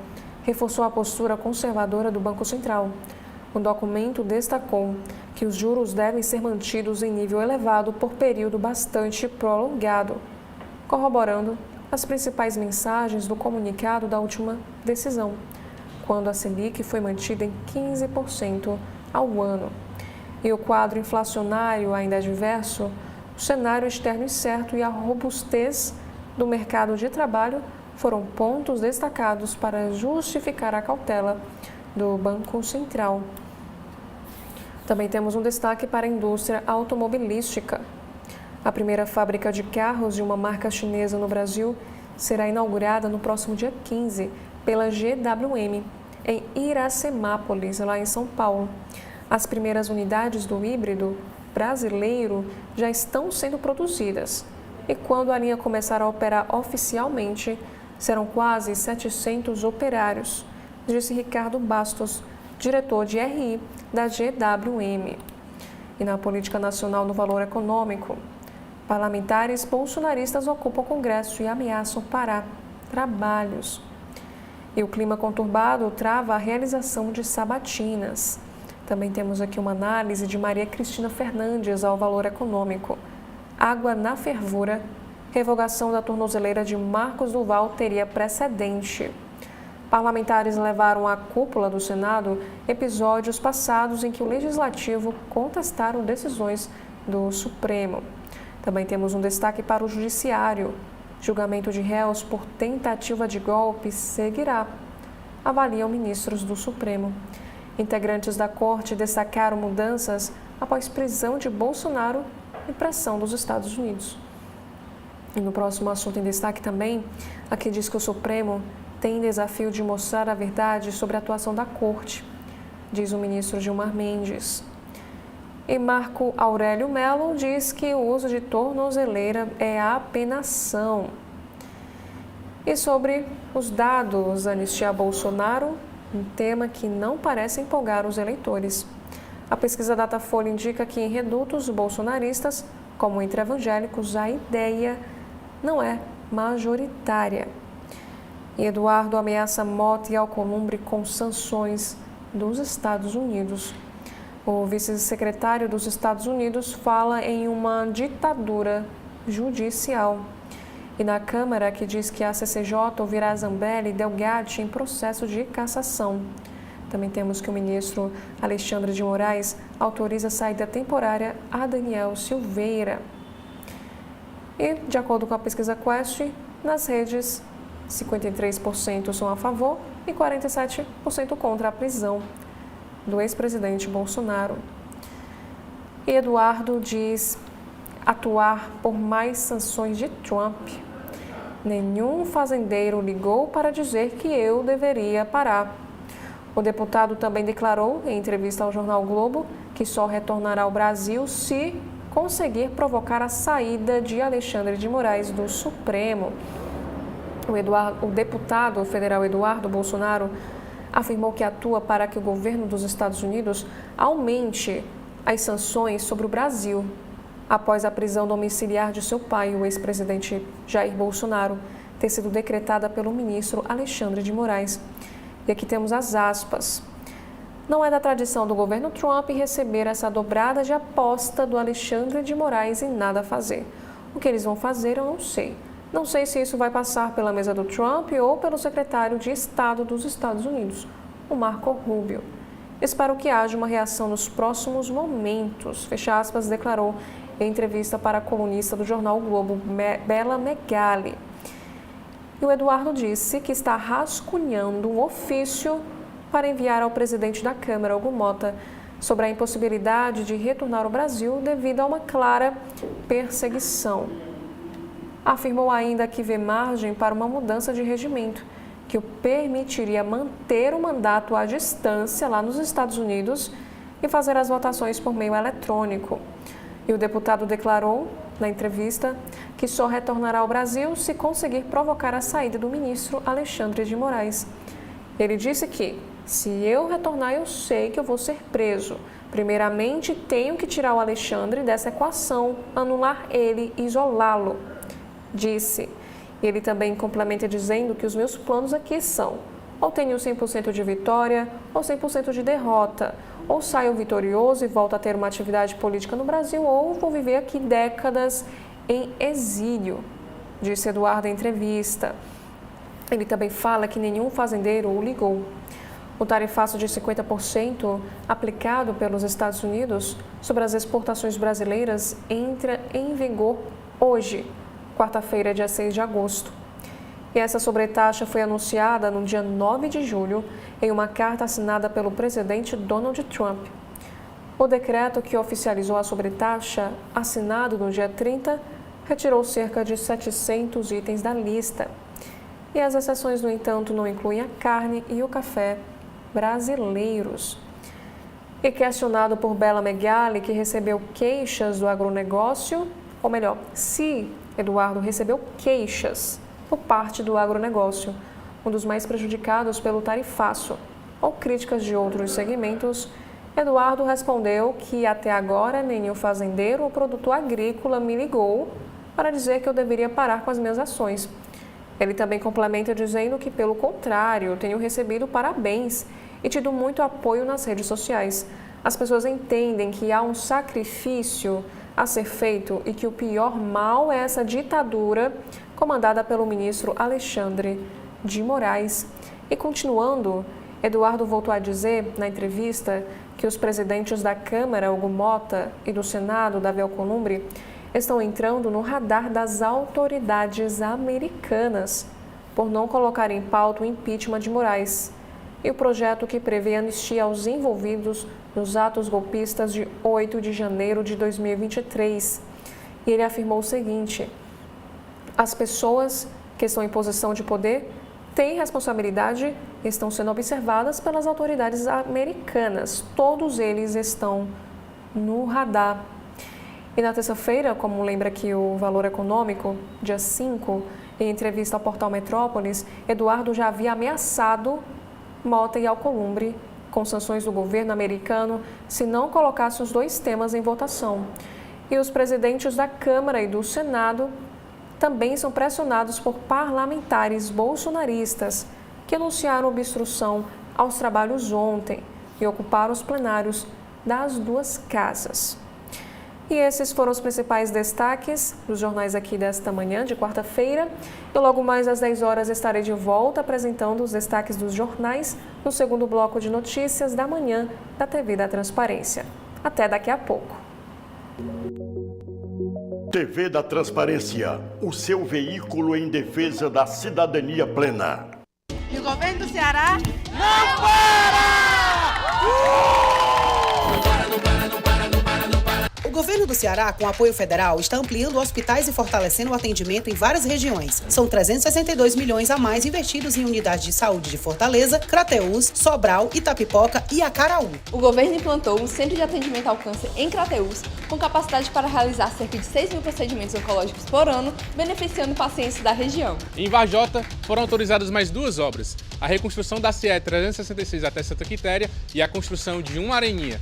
reforçou a postura conservadora do Banco Central. O documento destacou que os juros devem ser mantidos em nível elevado por período bastante prolongado, corroborando as principais mensagens do comunicado da última decisão, quando a Selic foi mantida em 15% ao ano. E o quadro inflacionário ainda é diverso, o cenário externo incerto e a robustez do mercado de trabalho foram pontos destacados para justificar a cautela do Banco Central. Também temos um destaque para a indústria automobilística. A primeira fábrica de carros de uma marca chinesa no Brasil será inaugurada no próximo dia 15 pela GWM, em Iracemápolis, lá em São Paulo. As primeiras unidades do híbrido brasileiro já estão sendo produzidas e quando a linha começar a operar oficialmente, serão quase 700 operários, disse Ricardo Bastos, diretor de RI da GWM. E na política nacional no valor econômico, parlamentares bolsonaristas ocupam o Congresso e ameaçam parar trabalhos. E o clima conturbado trava a realização de sabatinas. Também temos aqui uma análise de Maria Cristina Fernandes ao valor econômico. Água na fervura, revogação da tornozeleira de Marcos Duval teria precedente. Parlamentares levaram à cúpula do Senado episódios passados em que o Legislativo contestaram decisões do Supremo. Também temos um destaque para o Judiciário. Julgamento de réus por tentativa de golpe seguirá, avaliam ministros do Supremo. Integrantes da Corte destacaram mudanças após prisão de Bolsonaro e pressão dos Estados Unidos. E no próximo assunto em destaque também, aqui diz que o Supremo tem desafio de mostrar a verdade sobre a atuação da Corte, diz o ministro Gilmar Mendes. E Marco Aurélio Mello diz que o uso de tornozeleira é apenação. E sobre os dados anistiar Bolsonaro, um tema que não parece empolgar os eleitores. A pesquisa Datafolha indica que em redutos bolsonaristas, como entre evangélicos, a ideia não é majoritária. E Eduardo ameaça Mota e Alcolumbre com sanções dos Estados Unidos. O vice-secretário dos Estados Unidos fala em uma ditadura judicial. E na Câmara, que diz que a CCJ ouvirá Zambelli e Delgatti em processo de cassação. Também temos que o ministro Alexandre de Moraes autoriza a saída temporária a Daniel Silveira. E, de acordo com a pesquisa Quest, nas redes, 53% são a favor e 47% contra a prisão do ex-presidente Bolsonaro. E Eduardo diz atuar por mais sanções de Trump. Nenhum fazendeiro ligou para dizer que eu deveria parar. O deputado também declarou, em entrevista ao jornal Globo, que só retornará ao Brasil se conseguir provocar a saída de Alexandre de Moraes do Supremo. O deputado federal Eduardo Bolsonaro afirmou que atua para que o governo dos Estados Unidos aumente as sanções sobre o Brasil após a prisão domiciliar de seu pai, o ex-presidente Jair Bolsonaro, ter sido decretada pelo ministro Alexandre de Moraes. E aqui temos as aspas. Não é da tradição do governo Trump receber essa dobrada de aposta do Alexandre de Moraes em nada fazer. O que eles vão fazer eu não sei. Não sei se isso vai passar pela mesa do Trump ou pelo secretário de Estado dos Estados Unidos, o Marco Rubio. Espero que haja uma reação nos próximos momentos, fecha aspas, declarou em entrevista para a colunista do jornal o Globo, Bela Megali. E o Eduardo disse que está rascunhando um ofício para enviar ao presidente da Câmara, Hugo Mota, sobre a impossibilidade de retornar ao Brasil devido a uma clara perseguição. Afirmou ainda que vê margem para uma mudança de regimento, que o permitiria manter o mandato à distância lá nos Estados Unidos e fazer as votações por meio eletrônico. E o deputado declarou, na entrevista, que só retornará ao Brasil se conseguir provocar a saída do ministro Alexandre de Moraes. Ele disse que, se eu retornar, eu sei que eu vou ser preso, Primeiramente, tenho que tirar o Alexandre dessa equação, anular ele e isolá-lo, disse. Ele também complementa dizendo que os meus planos aqui são: ou tenho 100% de vitória ou 100% de derrota, ou saio vitorioso e volto a ter uma atividade política no Brasil, ou vou viver aqui décadas em exílio, disse Eduardo em entrevista. Ele também fala que nenhum fazendeiro o ligou. O tarifaço de 50% aplicado pelos Estados Unidos sobre as exportações brasileiras entra em vigor hoje, quarta-feira, dia 6 de agosto. E essa sobretaxa foi anunciada no dia 9 de julho em uma carta assinada pelo presidente Donald Trump. O decreto que oficializou a sobretaxa, assinado no dia 30, retirou cerca de 700 itens da lista. E as exceções, no entanto, não incluem a carne e o café brasileiros. E questionado por Bela Megali, que recebeu queixas do agronegócio, ou melhor, se Eduardo recebeu queixas por parte do agronegócio, um dos mais prejudicados pelo tarifaço, ou críticas de outros segmentos, Eduardo respondeu que até agora nenhum fazendeiro ou produtor agrícola me ligou para dizer que eu deveria parar com as minhas ações. Ele também complementa dizendo que, pelo contrário, tenho recebido parabéns e tido muito apoio nas redes sociais. As pessoas entendem que há um sacrifício a ser feito e que o pior mal é essa ditadura comandada pelo ministro Alexandre de Moraes. E continuando, Eduardo voltou a dizer na entrevista que os presidentes da Câmara, Hugo Mota, e do Senado, Davi Alcolumbre, estão entrando no radar das autoridades americanas por não colocar em pauta o impeachment de Moraes e o projeto que prevê anistia aos envolvidos nos atos golpistas de 8 de janeiro de 2023. E ele afirmou o seguinte: as pessoas que estão em posição de poder têm responsabilidade e estão sendo observadas pelas autoridades americanas. Todos eles estão no radar. E na terça-feira, como lembra aqui o Valor Econômico, dia 5, em entrevista ao portal Metrópolis, Eduardo já havia ameaçado Mota e Alcolumbre com sanções do governo americano se não colocasse os dois temas em votação. E os presidentes da Câmara e do Senado também são pressionados por parlamentares bolsonaristas que anunciaram obstrução aos trabalhos ontem e ocuparam os plenários das duas casas. E esses foram os principais destaques dos jornais aqui desta manhã de quarta-feira. E logo mais às 10 horas estarei de volta apresentando os destaques dos jornais no segundo bloco de notícias da manhã da TV da Transparência. Até daqui a pouco. TV da Transparência, o seu veículo em defesa da cidadania plena. E o governo do Ceará não para! O governo do Ceará, com apoio federal, está ampliando hospitais e fortalecendo o atendimento em várias regiões. São 362 milhões a mais investidos em unidades de saúde de Fortaleza, Crateús, Sobral, Itapipoca e Acaraú. O governo implantou um centro de atendimento ao câncer em Crateús, com capacidade para realizar cerca de 6 mil procedimentos oncológicos por ano, beneficiando pacientes da região. Em Varjota, foram autorizadas mais 2 obras: a reconstrução da CE 366 até Santa Quitéria e a construção de uma areninha.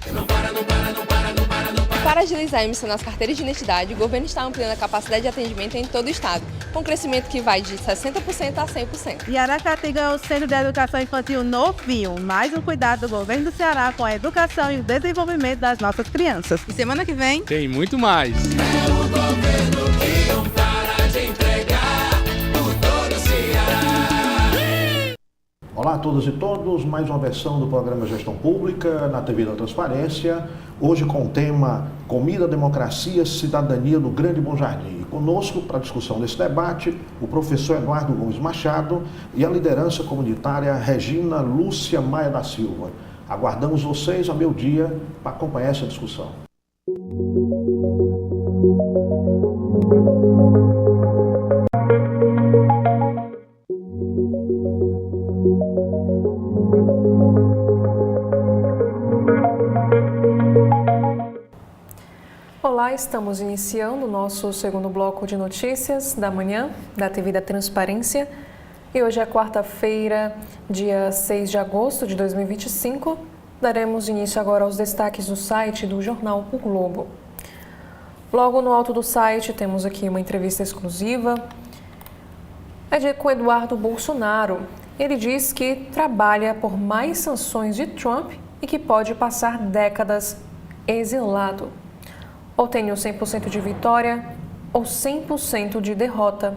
Para agilizar a emissão das carteiras de identidade, o governo está ampliando a capacidade de atendimento em todo o estado, com um crescimento que vai de 60% a 100%. E Aracati ganhou o Centro de Educação Infantil novinho, mais um cuidado do governo do Ceará com a educação e o desenvolvimento das nossas crianças. E semana que vem Tem muito mais. É o governo que não para de entregar por todo o Ceará. Olá a todas e todos, mais uma versão do programa Gestão Pública na TV da Transparência, hoje com o tema Comida, Democracia, Cidadania no Grande Bom Jardim. E conosco, para a discussão desse debate, o professor Eduardo Gomes Machado e a liderança comunitária Regina Lúcia Maia da Silva. Aguardamos vocês ao meio-dia para acompanhar essa discussão. Olá, estamos iniciando o nosso segundo bloco de notícias da manhã da TV da Transparência. E hoje é quarta-feira, dia 6 de agosto de 2025. Daremos início agora aos destaques do site do jornal O Globo. Logo no alto do site temos aqui uma entrevista exclusiva. Com Eduardo Bolsonaro. Ele diz que trabalha por mais sanções de Trump e que pode passar décadas exilado. Ou tenho 100% de vitória ou 100% de derrota.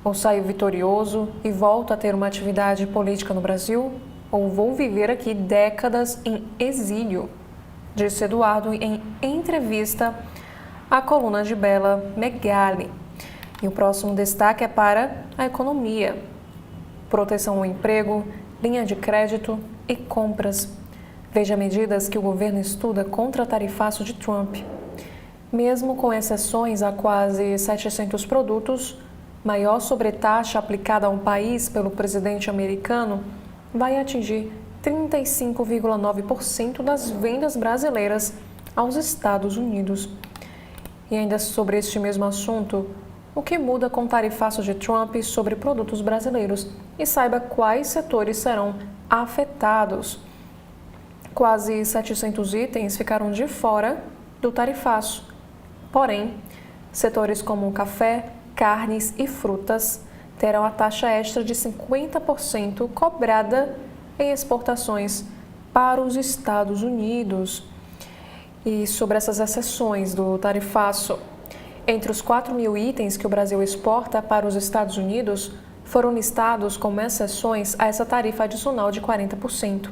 Ou saio vitorioso e volto a ter uma atividade política no Brasil, ou vou viver aqui décadas em exílio, disse Eduardo em entrevista à coluna de Bela Megali. E o próximo destaque é para a economia. Proteção ao emprego, linha de crédito e compras. Veja medidas que o governo estuda contra tarifaço de Trump. Mesmo com exceções a quase 700 produtos, maior sobretaxa aplicada a um país pelo presidente americano vai atingir 35,9% das vendas brasileiras aos Estados Unidos. E ainda sobre este mesmo assunto, o que muda com o tarifaço de Trump sobre produtos brasileiros? E saiba quais setores serão afetados. Quase 700 itens ficaram de fora do tarifaço. Porém, setores como café, carnes e frutas terão a taxa extra de 50% cobrada em exportações para os Estados Unidos. E sobre essas exceções do tarifaço, entre os 4.000 itens que o Brasil exporta para os Estados Unidos, foram listados como exceções a essa tarifa adicional de 40%.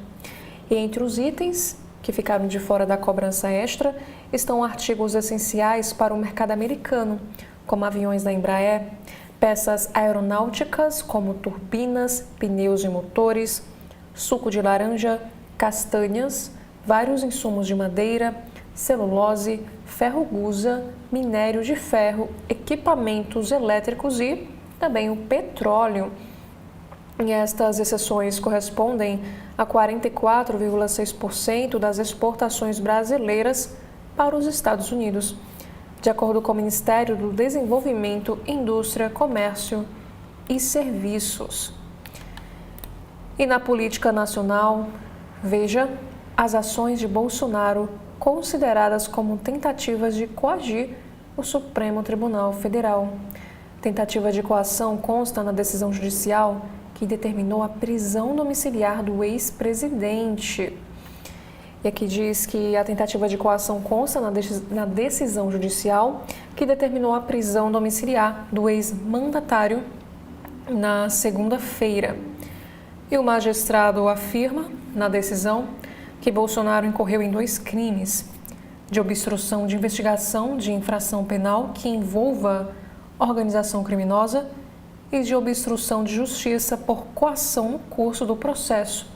E entre os itens que ficaram de fora da cobrança extra estão artigos essenciais para o mercado americano, como aviões da Embraer, peças aeronáuticas como turbinas, pneus de motores, suco de laranja, castanhas, vários insumos de madeira, celulose, ferro gusa, minério de ferro, equipamentos elétricos e também o petróleo. E estas exceções correspondem a 44,6% das exportações brasileiras para os Estados Unidos, de acordo com o Ministério do Desenvolvimento, Indústria, Comércio e Serviços. E na política nacional, veja as ações de Bolsonaro consideradas como tentativas de coagir o Supremo Tribunal Federal. Tentativa de coação consta na decisão judicial que determinou a prisão domiciliar do ex-presidente. E aqui diz que a tentativa de coação consta na decisão judicial que determinou a prisão domiciliar do ex-mandatário na segunda-feira. E o magistrado afirma, na decisão, que Bolsonaro incorreu em 2 crimes: de obstrução de investigação de infração penal que envolva organização criminosa e de obstrução de justiça por coação no curso do processo.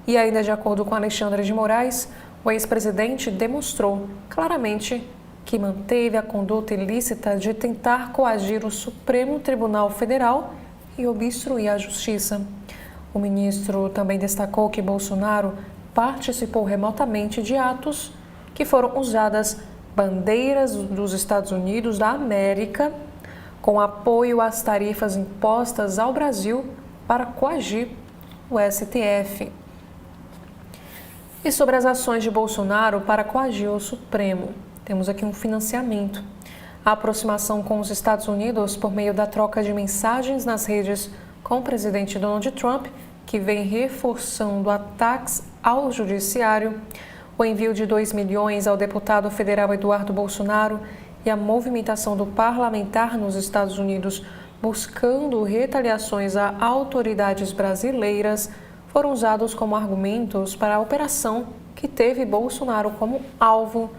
E ainda de acordo com Alexandre de Moraes, o ex-presidente demonstrou claramente que manteve a conduta ilícita de tentar coagir o Supremo Tribunal Federal e obstruir a justiça. O ministro também destacou que Bolsonaro participou remotamente de atos que foram usadas bandeiras dos Estados Unidos da América com apoio às tarifas impostas ao Brasil para coagir o STF. E sobre as ações de Bolsonaro para coagir o Supremo, temos aqui um financiamento. A aproximação com os Estados Unidos por meio da troca de mensagens nas redes com o presidente Donald Trump, que vem reforçando ataques ao judiciário, o envio de 2 milhões ao deputado federal Eduardo Bolsonaro e a movimentação do parlamentar nos Estados Unidos buscando retaliações a autoridades brasileiras foram usados como argumentos para a operação que teve Bolsonaro como alvo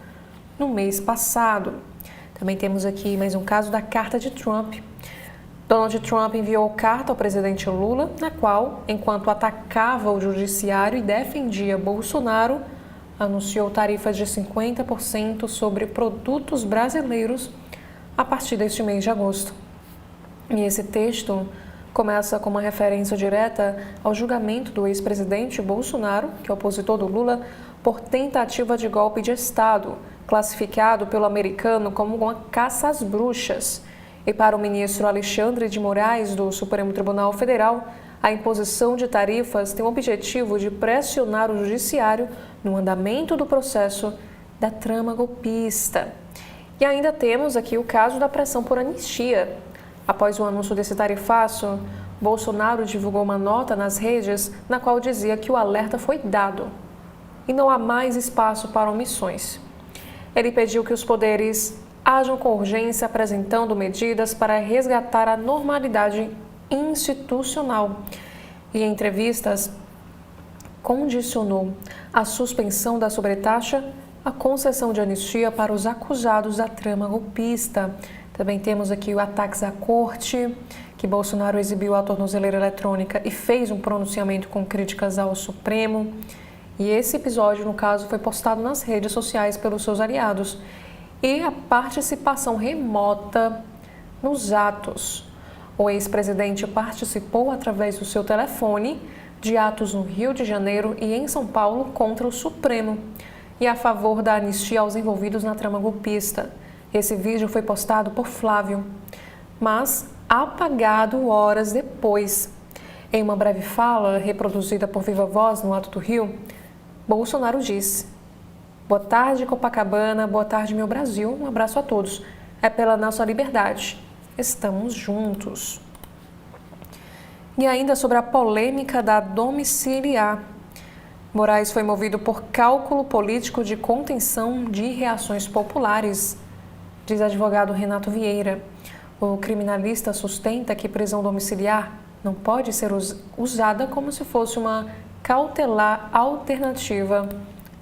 no mês passado. Também temos aqui mais um caso da carta de Trump. Donald Trump enviou carta ao presidente Lula, na qual, enquanto atacava o judiciário e defendia Bolsonaro, anunciou tarifas de 50% sobre produtos brasileiros a partir deste mês de agosto. E esse texto começa com uma referência direta ao julgamento do ex-presidente Bolsonaro, que é opositor do Lula, por tentativa de golpe de Estado, classificado pelo americano como uma caça às bruxas. E para o ministro Alexandre de Moraes, do Supremo Tribunal Federal, A imposição de tarifas tem o objetivo de pressionar o judiciário no andamento do processo da trama golpista. E ainda temos aqui o caso da pressão por anistia. Após o anúncio desse tarifaço, Bolsonaro divulgou uma nota nas redes na qual dizia que o alerta foi dado e não há mais espaço para omissões. Ele pediu que os poderes ajam com urgência apresentando medidas para resgatar a normalidade institucional e, em entrevistas, condicionou a suspensão da sobretaxa à concessão de anistia para os acusados da trama golpista. Também temos aqui o ataque à corte, que Bolsonaro exibiu a tornozeleira eletrônica e fez um pronunciamento com críticas ao Supremo. E esse episódio, no caso, foi postado nas redes sociais pelos seus aliados. E a participação remota nos atos. O ex-presidente participou através do seu telefone de atos no Rio de Janeiro e em São Paulo contra o Supremo e a favor da anistia aos envolvidos na trama golpista. Esse vídeo foi postado por Flávio, mas apagado horas depois. Em uma breve fala reproduzida por Viva Voz no Ato do Rio, Bolsonaro disse: "Boa tarde, Copacabana, boa tarde, meu Brasil, um abraço a todos. É pela nossa liberdade. Estamos juntos." E ainda sobre a polêmica da domiciliar. Moraes foi movido por cálculo político de contenção de reações populares, diz advogado Renato Vieira. O criminalista sustenta que prisão domiciliar não pode ser usada como se fosse uma cautelar alternativa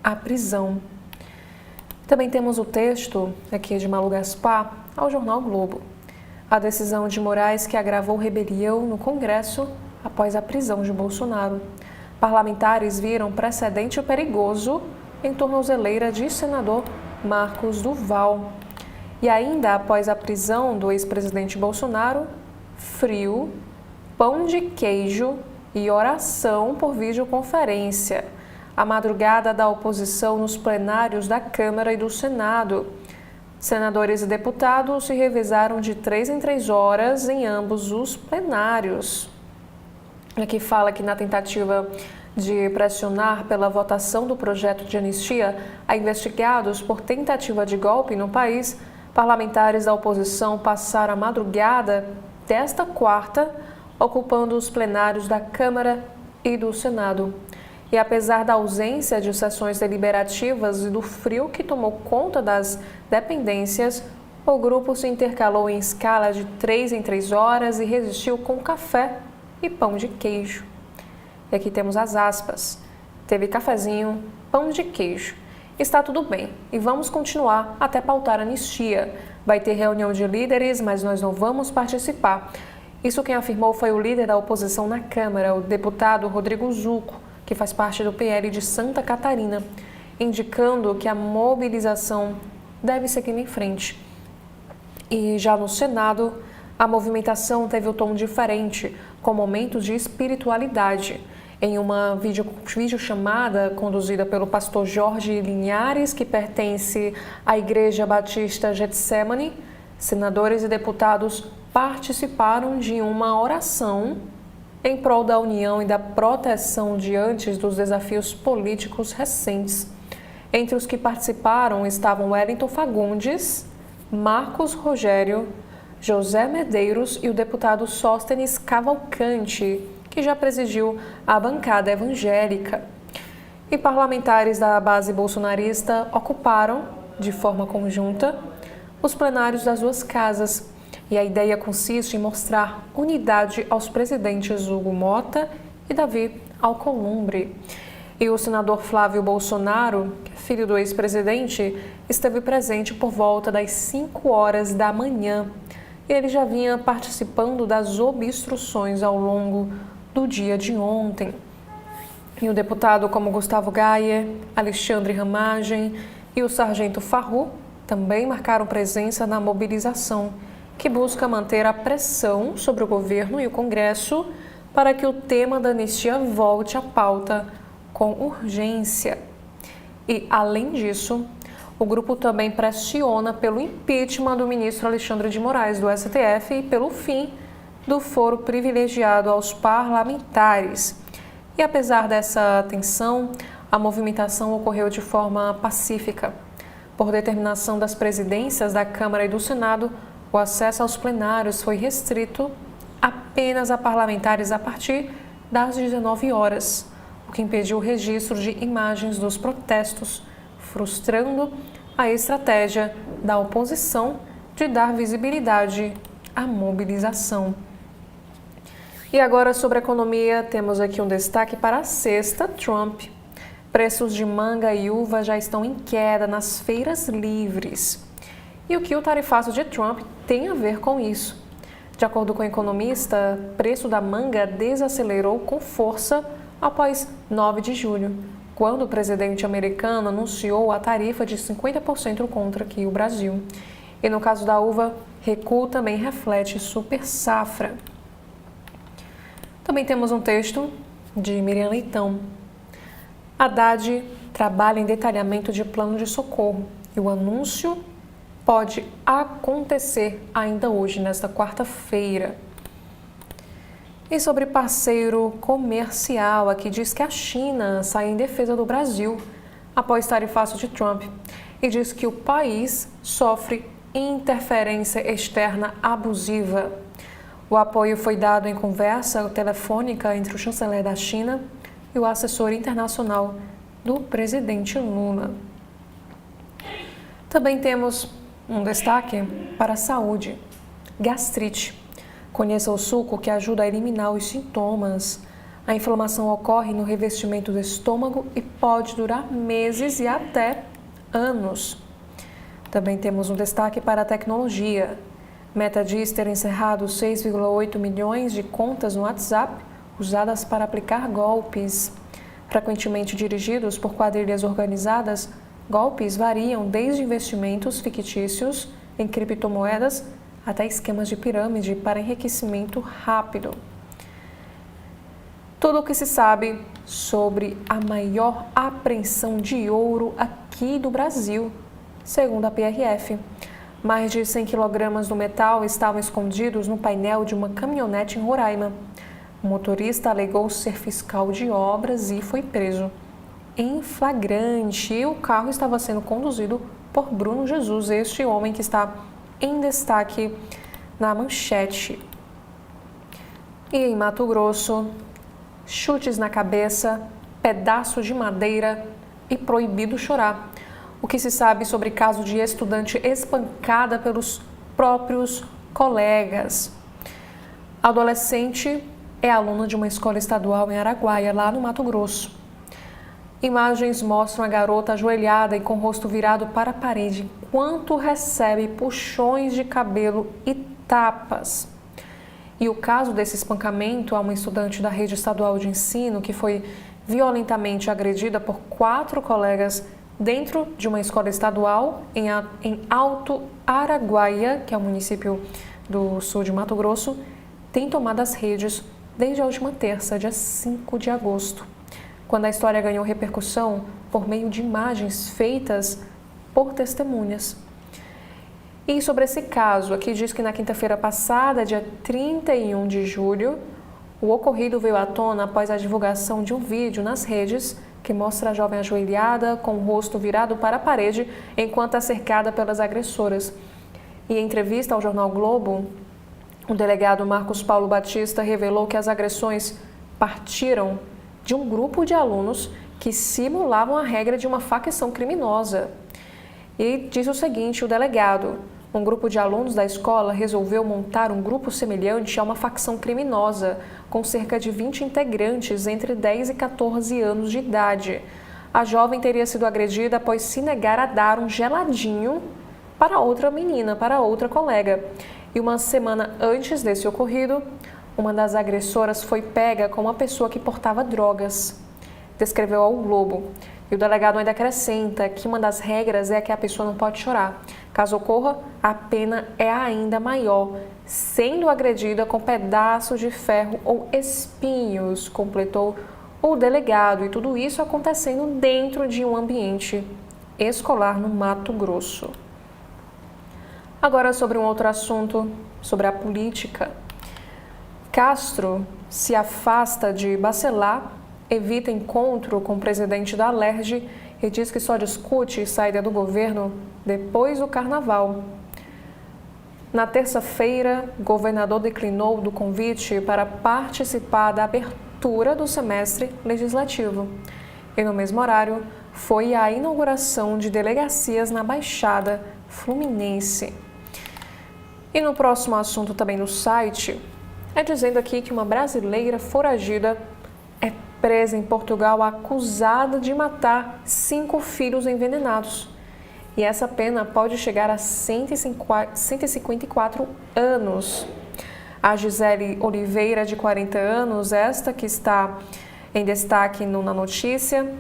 à prisão. Também temos o texto aqui de Malu Gaspar ao jornal Globo. A decisão de Moraes que agravou rebelião no Congresso após a prisão de Bolsonaro. Parlamentares viram precedente perigoso em tornozeleira de senador Marcos Duval. E ainda após a prisão do ex-presidente Bolsonaro, frio, pão de queijo e oração por videoconferência. A madrugada da oposição nos plenários da Câmara e do Senado. Senadores e deputados se revezaram de 3 em 3 horas em ambos os plenários. Aqui fala que na tentativa de pressionar pela votação do projeto de anistia a investigados por tentativa de golpe no país, parlamentares da oposição passaram a madrugada desta quarta ocupando os plenários da Câmara e do Senado. E apesar da ausência de sessões deliberativas e do frio que tomou conta das dependências, o grupo se intercalou em escala de 3 em 3 horas e resistiu com café e pão de queijo. E aqui temos as aspas. Teve cafezinho, pão de queijo. Está tudo bem e vamos continuar até pautar a anistia. Vai ter reunião de líderes, mas nós não vamos participar. Isso quem afirmou foi o líder da oposição na Câmara, o deputado Rodrigo Zucco, que faz parte do PL de Santa Catarina, indicando que a mobilização deve seguir em frente. E já no Senado, a movimentação teve um tom diferente, com momentos de espiritualidade. Em uma videochamada conduzida pelo pastor Jorge Linhares, que pertence à Igreja Batista Getsemane, senadores e deputados participaram de uma oração em prol da união e da proteção diante dos desafios políticos recentes. Entre os que participaram estavam Wellington Fagundes, Marcos Rogério, José Medeiros e o deputado Sóstenes Cavalcante, que já presidiu a bancada evangélica. E parlamentares da base bolsonarista ocuparam, de forma conjunta, os plenários das duas casas. E a ideia consiste em mostrar unidade aos presidentes Hugo Mota e Davi Alcolumbre. E o senador Flávio Bolsonaro, filho do ex-presidente, esteve presente por volta das 5 horas da manhã. E ele já vinha participando das obstruções ao longo do dia de ontem. E o deputado como Gustavo Gayer, Alexandre Ramagem e o sargento Farru também marcaram presença na mobilização, que busca manter a pressão sobre o governo e o Congresso para que o tema da anistia volte à pauta com urgência. E, além disso, o grupo também pressiona pelo impeachment do ministro Alexandre de Moraes, do STF, e pelo fim do foro privilegiado aos parlamentares. E apesar dessa tensão, a movimentação ocorreu de forma pacífica. Por determinação das presidências da Câmara e do Senado, o acesso aos plenários foi restrito apenas a parlamentares a partir das 19 horas, o que impediu o registro de imagens dos protestos, frustrando a estratégia da oposição de dar visibilidade à mobilização. E agora, sobre a economia, temos aqui um destaque para a sexta Trump. Preços de manga e uva já estão em queda nas feiras livres. E o que o tarifaço de Trump tem a ver com isso? De acordo com o economista, o preço da manga desacelerou com força após 9 de julho, quando o presidente americano anunciou a tarifa de 50% contra aqui o Brasil. E no caso da uva, recuo também reflete super safra. Também temos um texto de Miriam Leitão. Haddad trabalha em detalhamento de plano de socorro e o anúncio pode acontecer ainda hoje, nesta quarta-feira. E sobre parceiro comercial, aqui diz que a China sai em defesa do Brasil após tarifaço de Trump e diz que o país sofre interferência externa abusiva. O apoio foi dado em conversa telefônica entre o chanceler da China e o assessor internacional do presidente Lula. Também temos um destaque para a saúde. Gastrite. Conheça o suco que ajuda a eliminar os sintomas. A inflamação ocorre no revestimento do estômago e pode durar meses e até anos. Também temos um destaque para a tecnologia. Meta diz ter encerrado 6,8 milhões de contas no WhatsApp usadas para aplicar golpes. Frequentemente dirigidos por quadrilhas organizadas, golpes variam desde investimentos fictícios em criptomoedas até esquemas de pirâmide para enriquecimento rápido. Tudo o que se sabe sobre a maior apreensão de ouro aqui do Brasil, segundo a PRF. Mais de 100 quilogramas do metal estavam escondidos no painel de uma caminhonete em Roraima. O motorista alegou ser fiscal de obras e foi preso em flagrante. E o carro estava sendo conduzido por Bruno Jesus, este homem que está em destaque na manchete. E em Mato Grosso, chutes na cabeça, pedaço de madeira e proibido chorar. O que se sabe sobre caso de estudante espancada pelos próprios colegas. A adolescente é aluna de uma escola estadual em Araguaia, lá no Mato Grosso. Imagens mostram a garota ajoelhada e com o rosto virado para a parede, enquanto recebe puxões de cabelo e tapas. E o caso desse espancamento a uma estudante da rede estadual de ensino que foi violentamente agredida por 4 colegas dentro de uma escola estadual em Alto Araguaia, que é o município do sul de Mato Grosso, tem tomado as redes desde a última terça, dia 5 de agosto, quando a história ganhou repercussão por meio de imagens feitas por testemunhas. E sobre esse caso, aqui diz que na quinta-feira passada, dia 31 de julho, o ocorrido veio à tona após a divulgação de um vídeo nas redes que mostra a jovem ajoelhada com o rosto virado para a parede enquanto é cercada pelas agressoras. E em entrevista ao jornal Globo, o delegado Marcos Paulo Batista revelou que as agressões partiram de um grupo de alunos que simulavam a regra de uma facção criminosa. E diz o seguinte, o delegado: um grupo de alunos da escola resolveu montar um grupo semelhante a uma facção criminosa, com cerca de 20 integrantes entre 10 e 14 anos de idade. A jovem teria sido agredida após se negar a dar um geladinho para outra menina, para outra colega. E uma semana antes desse ocorrido, uma das agressoras foi pega com uma pessoa que portava drogas, descreveu ao Globo. E o delegado ainda acrescenta que uma das regras é que a pessoa não pode chorar. Caso ocorra, a pena é ainda maior, sendo agredida com pedaços de ferro ou espinhos, completou o delegado. E tudo isso acontecendo dentro de um ambiente escolar no Mato Grosso. Agora sobre um outro assunto, sobre a política. Castro se afasta de Bacelar, evita encontro com o presidente da Alerj e diz que só discute saída do governo depois do carnaval. Na terça-feira, o governador declinou do convite para participar da abertura do semestre legislativo. E no mesmo horário, foi a inauguração de delegacias na Baixada Fluminense. E no próximo assunto também no site, é dizendo aqui que uma brasileira foragida é presa em Portugal acusada de matar 5 filhos envenenados. E essa pena pode chegar a 154 anos. A Gisele Oliveira, de 40 anos, esta que está em destaque na notícia,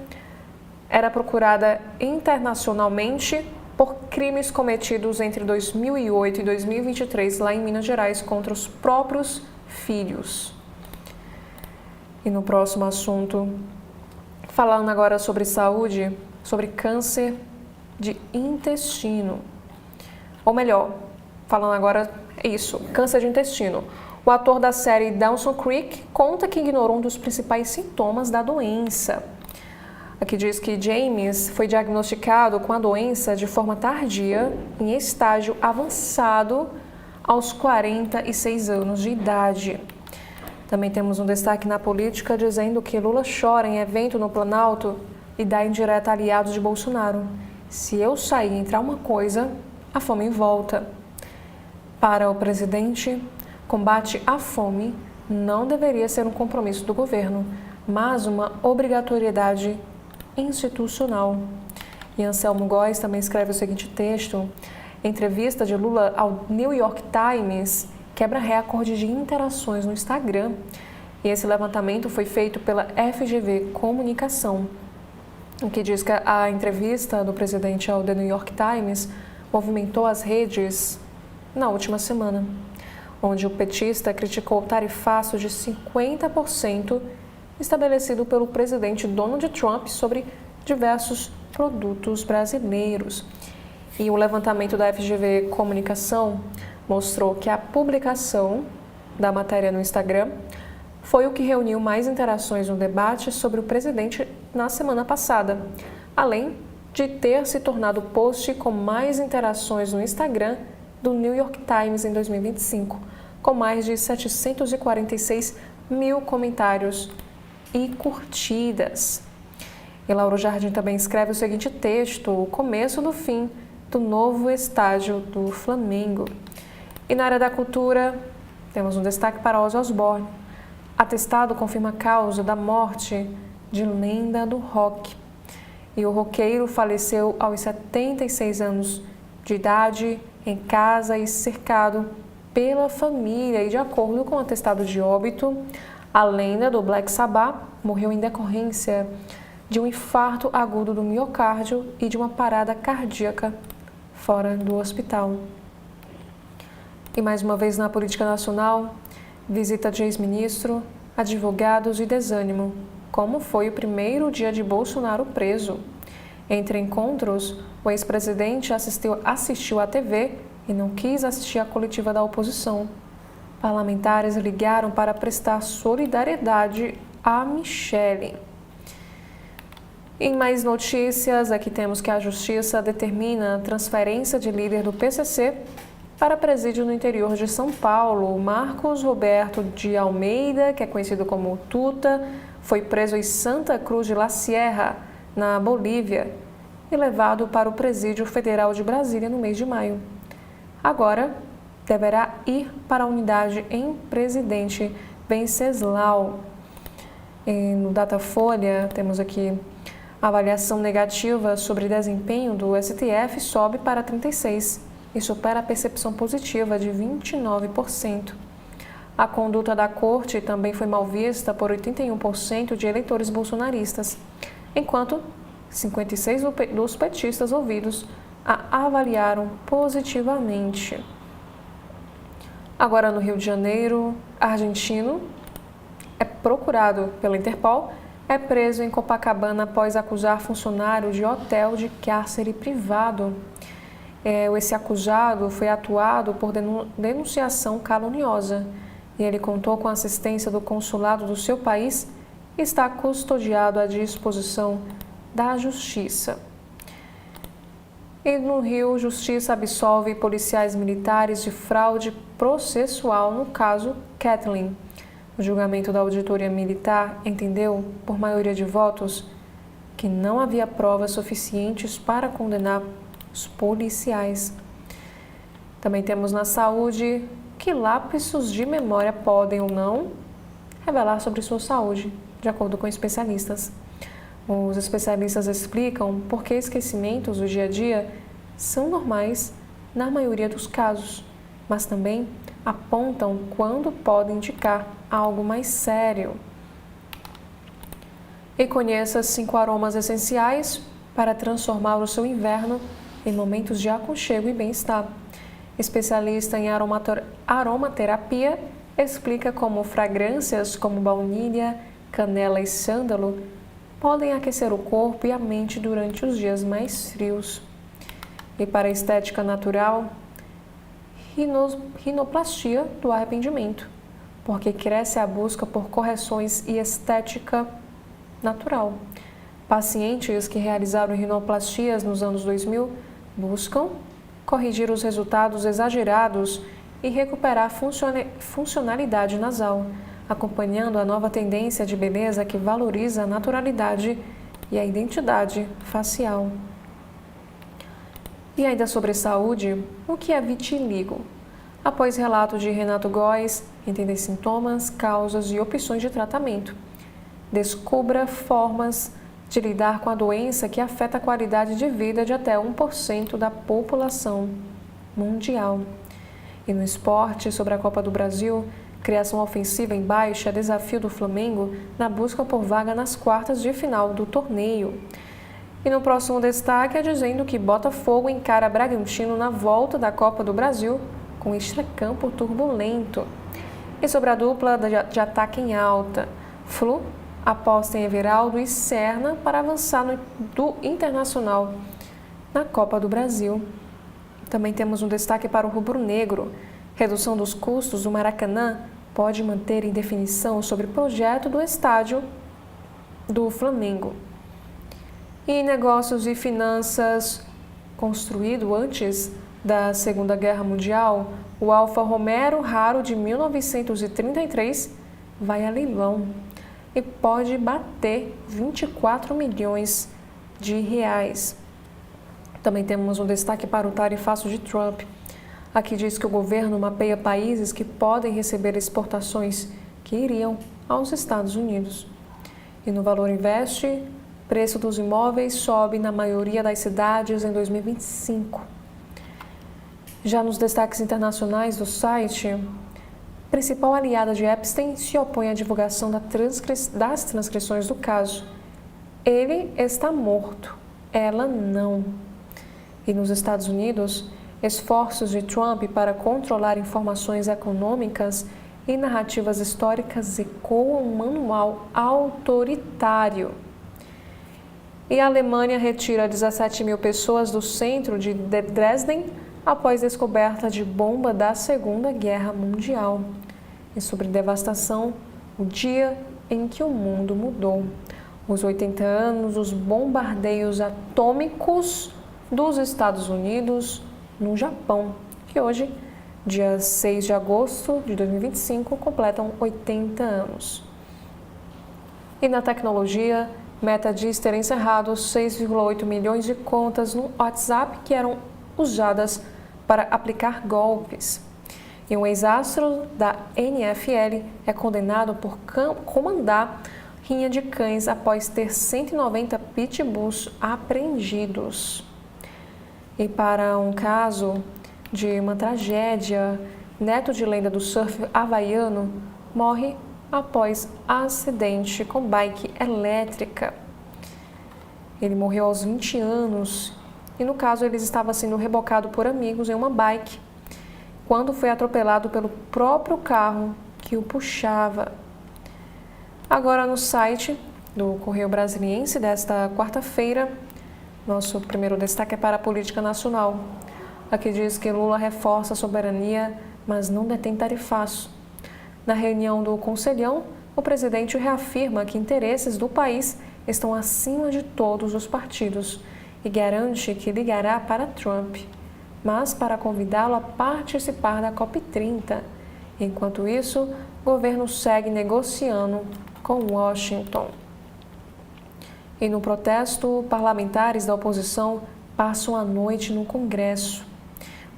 era procurada internacionalmente por crimes cometidos entre 2008 e 2023 lá em Minas Gerais contra os próprios filhos. E no próximo assunto, falando agora sobre saúde, sobre câncer de intestino. Ou melhor, falando agora, câncer de intestino. O ator da série Dawson's Creek conta que ignorou um dos principais sintomas da doença. Aqui diz que James foi diagnosticado com a doença de forma tardia, em estágio avançado, aos 46 anos de idade. Também temos um destaque na política dizendo que Lula chora em evento no Planalto e dá indireta a aliados de Bolsonaro. Se eu sair e entrar uma coisa, a fome volta. Para o presidente, combate à fome não deveria ser um compromisso do governo, mas uma obrigatoriedade institucional. E Anselmo Góes também escreve o seguinte texto: entrevista de Lula ao New York Times quebra recorde de interações no Instagram. E esse levantamento foi feito pela FGV Comunicação, o que diz que a entrevista do presidente ao The New York Times movimentou as redes na última semana, onde o petista criticou o tarifaço de 50% estabelecido pelo presidente Donald Trump sobre diversos produtos brasileiros. E o levantamento da FGV Comunicação mostrou que a publicação da matéria no Instagram foi o que reuniu mais interações no debate sobre o presidente na semana passada, além de ter se tornado o post com mais interações no Instagram do New York Times em 2025, com mais de 746 mil comentários e curtidas. E Lauro Jardim também escreve o seguinte texto: o começo do fim do novo estádio do Flamengo. E na área da cultura, temos um destaque para Ozzy Osbourne. Atestado confirma a causa da morte de lenda do rock. E o roqueiro faleceu aos 76 anos de idade, em casa e cercado pela família. E de acordo com o atestado de óbito, a lenda do Black Sabbath morreu em decorrência de um infarto agudo do miocárdio e de uma parada cardíaca fora do hospital. E mais uma vez na política nacional, visita de ex-ministro, advogados e desânimo, como foi o primeiro dia de Bolsonaro preso. Entre encontros, o ex-presidente assistiu à TV e não quis assistir à coletiva da oposição. Parlamentares ligaram para prestar solidariedade a Michele. Em mais notícias, aqui temos que a Justiça determina a transferência de líder do PCC para presídio no interior de São Paulo. Marcos Roberto de Almeida, que é conhecido como Tuta, foi preso em Santa Cruz de la Sierra, na Bolívia, e levado para o Presídio Federal de Brasília no mês de maio. Agora, deverá ir para a unidade em Presidente Venceslau. E no Datafolha, temos aqui a avaliação negativa sobre desempenho do STF sobe para 36% e supera a percepção positiva de 29%. A conduta da Corte também foi mal vista por 81% de eleitores bolsonaristas, enquanto 56% dos petistas ouvidos a avaliaram positivamente. Agora no Rio de Janeiro, argentino é procurado pela Interpol, é preso em Copacabana após acusar funcionário de hotel de cárcere privado. Esse acusado foi atuado por denunciação caluniosa e ele contou com a assistência do consulado do seu país e está custodiado à disposição da Justiça. E no Rio, Justiça absolve policiais militares de fraude processual no caso Kathleen. O julgamento da auditoria militar entendeu, por maioria de votos, que não havia provas suficientes para condenar os policiais. Também temos na saúde que lapsos de memória podem ou não revelar sobre sua saúde, de acordo com especialistas. Os especialistas explicam por que esquecimentos do dia a dia são normais na maioria dos casos, mas também apontam quando podem indicar algo mais sério. E conheça 5 aromas essenciais para transformar o seu inverno em momentos de aconchego e bem-estar. Especialista em aromaterapia explica como fragrâncias como baunilha, canela e sândalo podem aquecer o corpo e a mente durante os dias mais frios. E para a estética natural, rinoplastia do arrependimento, porque cresce a busca por correções e estética natural. Pacientes que realizaram rinoplastias nos anos 2000 buscam corrigir os resultados exagerados e recuperar funcionalidade nasal, acompanhando a nova tendência de beleza que valoriza a naturalidade e a identidade facial. E ainda sobre saúde, o que é vitiligo? Após relato de Renato Góes, entender sintomas, causas e opções de tratamento. Descubra formas de lidar com a doença que afeta a qualidade de vida de até 1% da população mundial. E no esporte, sobre a Copa do Brasil, criação ofensiva em baixa, desafio do Flamengo na busca por vaga nas quartas de final do torneio. E no próximo destaque é dizendo que Botafogo encara Bragantino na volta da Copa do Brasil com extracampo turbulento. E sobre a dupla de ataque em alta, Flu aposta em Everaldo e Serna para avançar do Internacional na Copa do Brasil. Também temos um destaque para o rubro-negro. Redução dos custos do Maracanã pode manter indefinição sobre o projeto do estádio do Flamengo. E negócios e finanças, construído antes da Segunda Guerra Mundial, o Alfa Romeo raro de 1933 vai a leilão e pode bater 24 milhões de reais. Também temos um destaque para o tarifaço de Trump. Aqui diz que o governo mapeia países que podem receber exportações que iriam aos Estados Unidos. E no Valor Investe, preço dos imóveis sobe na maioria das cidades em 2025. Já nos destaques internacionais do site, principal aliada de Epstein se opõe à divulgação das transcrições do caso. Ele está morto, ela não. E nos Estados Unidos, esforços de Trump para controlar informações econômicas e narrativas históricas ecoam um manual autoritário. E a Alemanha retira 17 mil pessoas do centro de Dresden após descoberta de bomba da Segunda Guerra Mundial. E sobre devastação, o dia em que o mundo mudou. Os 80 anos dos bombardeios atômicos dos Estados Unidos no Japão, que hoje, dia 6 de agosto de 2025, completam 80 anos. E na tecnologia, Meta diz ter encerrado 6,8 milhões de contas no WhatsApp que eram usadas para aplicar golpes. E um ex-astro da NFL é condenado por comandar rinha de cães após ter 190 pitbulls apreendidos. E para um caso de uma tragédia, neto de lenda do surf havaiano morre após acidente com bike elétrica. Ele morreu aos 20 anos e, no caso, ele estava sendo rebocado por amigos em uma bike quando foi atropelado pelo próprio carro que o puxava. Agora, no site do Correio Brasiliense desta quarta-feira, nosso primeiro destaque é para a política nacional. Aqui diz que Lula reforça a soberania, mas não detém tarifaço. Na reunião do Conselhão, o presidente reafirma que interesses do país estão acima de todos os partidos e garante que ligará para Trump, mas para convidá-lo a participar da COP30. Enquanto isso, o governo segue negociando com Washington. E no protesto, parlamentares da oposição passam a noite no Congresso.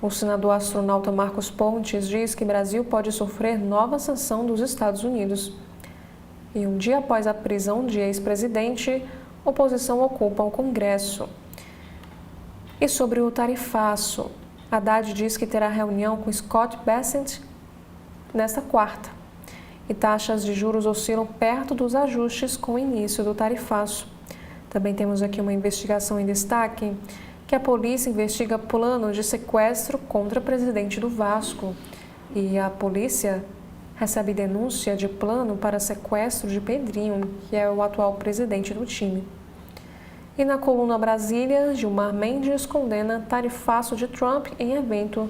O senador astronauta Marcos Pontes diz que o Brasil pode sofrer nova sanção dos Estados Unidos. E um dia após a prisão de ex-presidente, a oposição ocupa o Congresso. E sobre o tarifaço, Haddad diz que terá reunião com Scott Bessent nesta quarta. E taxas de juros oscilam perto dos ajustes com o início do tarifaço. Também temos aqui uma investigação em destaque, que a polícia investiga plano de sequestro contra o presidente do Vasco. E a polícia recebe denúncia de plano para sequestro de Pedrinho, que é o atual presidente do time. E na coluna Brasília, Gilmar Mendes condena tarifaço de Trump em evento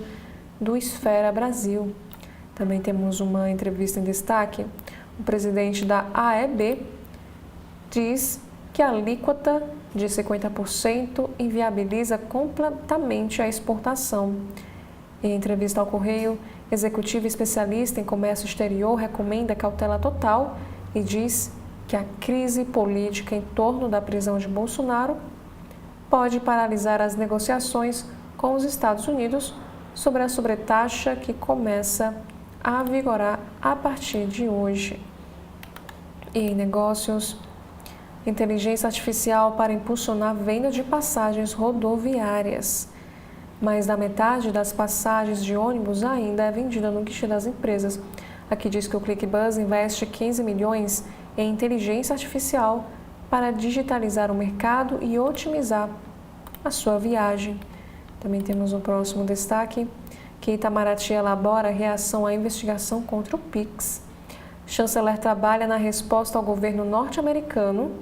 do Esfera Brasil. Também temos uma entrevista em destaque. O presidente da AEB diz que a alíquota de 50% inviabiliza completamente a exportação. Em entrevista ao Correio, executivo especialista em comércio exterior recomenda cautela total e diz que a crise política em torno da prisão de Bolsonaro pode paralisar as negociações com os Estados Unidos sobre a sobretaxa que começa a vigorar a partir de hoje. E em negócios, inteligência artificial para impulsionar a venda de passagens rodoviárias. Mais da metade das passagens de ônibus ainda é vendida no guichê das empresas. Aqui diz que o ClickBus investe 15 milhões em inteligência artificial para digitalizar o mercado e otimizar a sua viagem. Também temos um próximo destaque, que Itamaraty elabora reação à investigação contra o Pix. Chanceler trabalha na resposta ao governo norte-americano,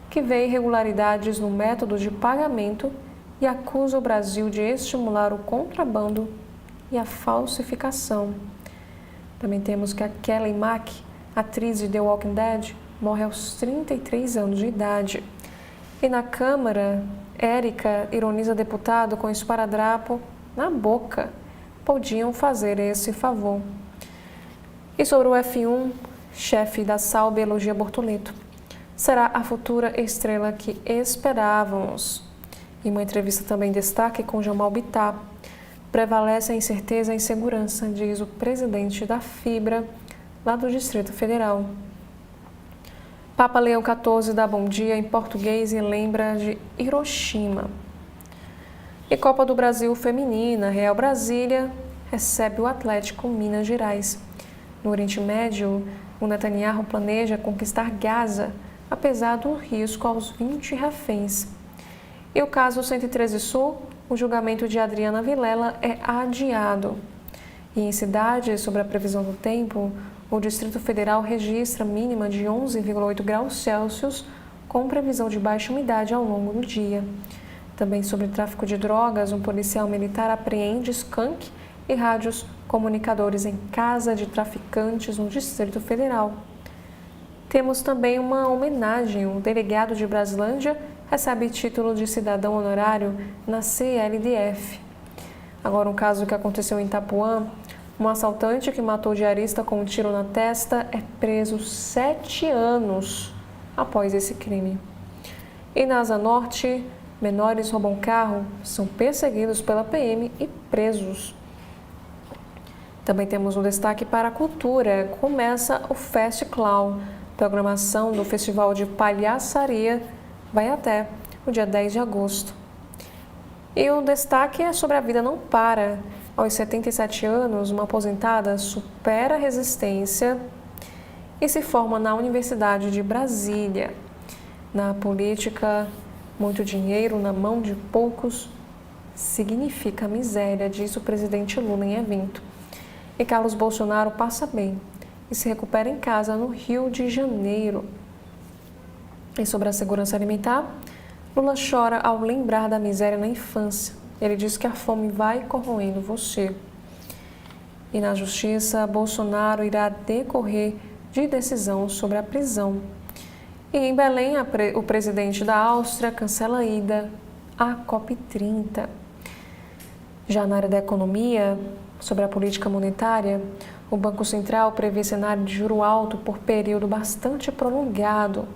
que vê irregularidades no método de pagamento e acusa o Brasil de estimular o contrabando e a falsificação. Também temos que a Kelly Mack, atriz de The Walking Dead, morre aos 33 anos de idade. E na Câmara, Érica ironiza deputado com esparadrapo na boca. Podiam fazer esse favor. E sobre o F1, chefe da Salb elogia Bortoleto. Será a futura estrela que esperávamos. Em uma entrevista também destaque com Jamal Bittar. Prevalece a incerteza e insegurança, diz o presidente da Fibra, lá do Distrito Federal. Papa Leão XIV dá bom dia em português e lembra de Hiroshima. E Copa do Brasil Feminina, Real Brasília recebe o Atlético Minas Gerais. No Oriente Médio, o Netanyahu planeja conquistar Gaza, apesar do risco aos 20 reféns. E o caso 113 Sul, o julgamento de Adriana Vilela é adiado. E em cidades, sobre a previsão do tempo, o Distrito Federal registra mínima de 11,8 graus Celsius, com previsão de baixa umidade ao longo do dia. Também sobre tráfico de drogas, um policial militar apreende skunk e rádios comunicadores em casa de traficantes no Distrito Federal. Temos também uma homenagem. O delegado de Braslândia recebe título de cidadão honorário na CLDF. Agora, um caso que aconteceu em Itapuã. Um assaltante que matou o diarista com um tiro na testa é preso 7 anos após esse crime. E na Asa Norte, menores roubam carro, são perseguidos pela PM e presos. Também temos um destaque para a cultura. Começa o Fest Clown. Programação do Festival de Palhaçaria vai até o dia 10 de agosto. E o destaque é sobre a vida não para. Aos 77 anos, uma aposentada supera a resistência e se forma na Universidade de Brasília. Na política, muito dinheiro na mão de poucos significa miséria, diz o presidente Lula em evento. E Carlos Bolsonaro passa bem e se recupera em casa no Rio de Janeiro. E sobre a segurança alimentar, Lula chora ao lembrar da miséria na infância. Ele diz que a fome vai corroendo você. E na Justiça, Bolsonaro irá decorrer de decisão sobre a prisão. E em Belém, o presidente da Áustria cancela a ida à COP30. Já na área da economia, sobre a política monetária, o Banco Central prevê cenário de juro alto por período bastante prolongado.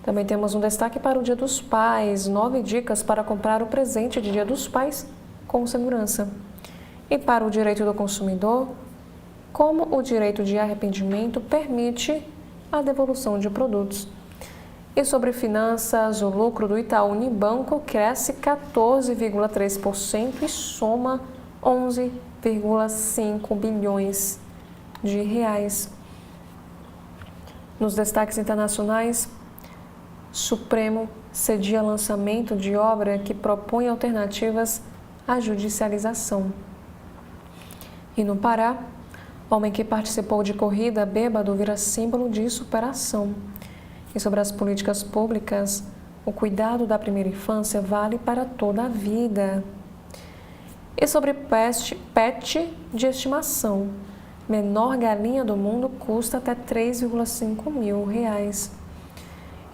Também temos um destaque para o Dia dos Pais, 9 dicas para comprar o presente de Dia dos Pais com segurança. E para o direito do consumidor, como o direito de arrependimento permite a devolução de produtos. E sobre finanças, o lucro do Itaú Unibanco cresce 14,3% e soma 11,5 bilhões de reais. Nos destaques internacionais, Supremo cedia lançamento de obra que propõe alternativas à judicialização. E no Pará, homem que participou de corrida bêbado vira símbolo de superação. E sobre as políticas públicas, o cuidado da primeira infância vale para toda a vida. E sobre pet de estimação, menor galinha do mundo custa até 3,5 mil reais.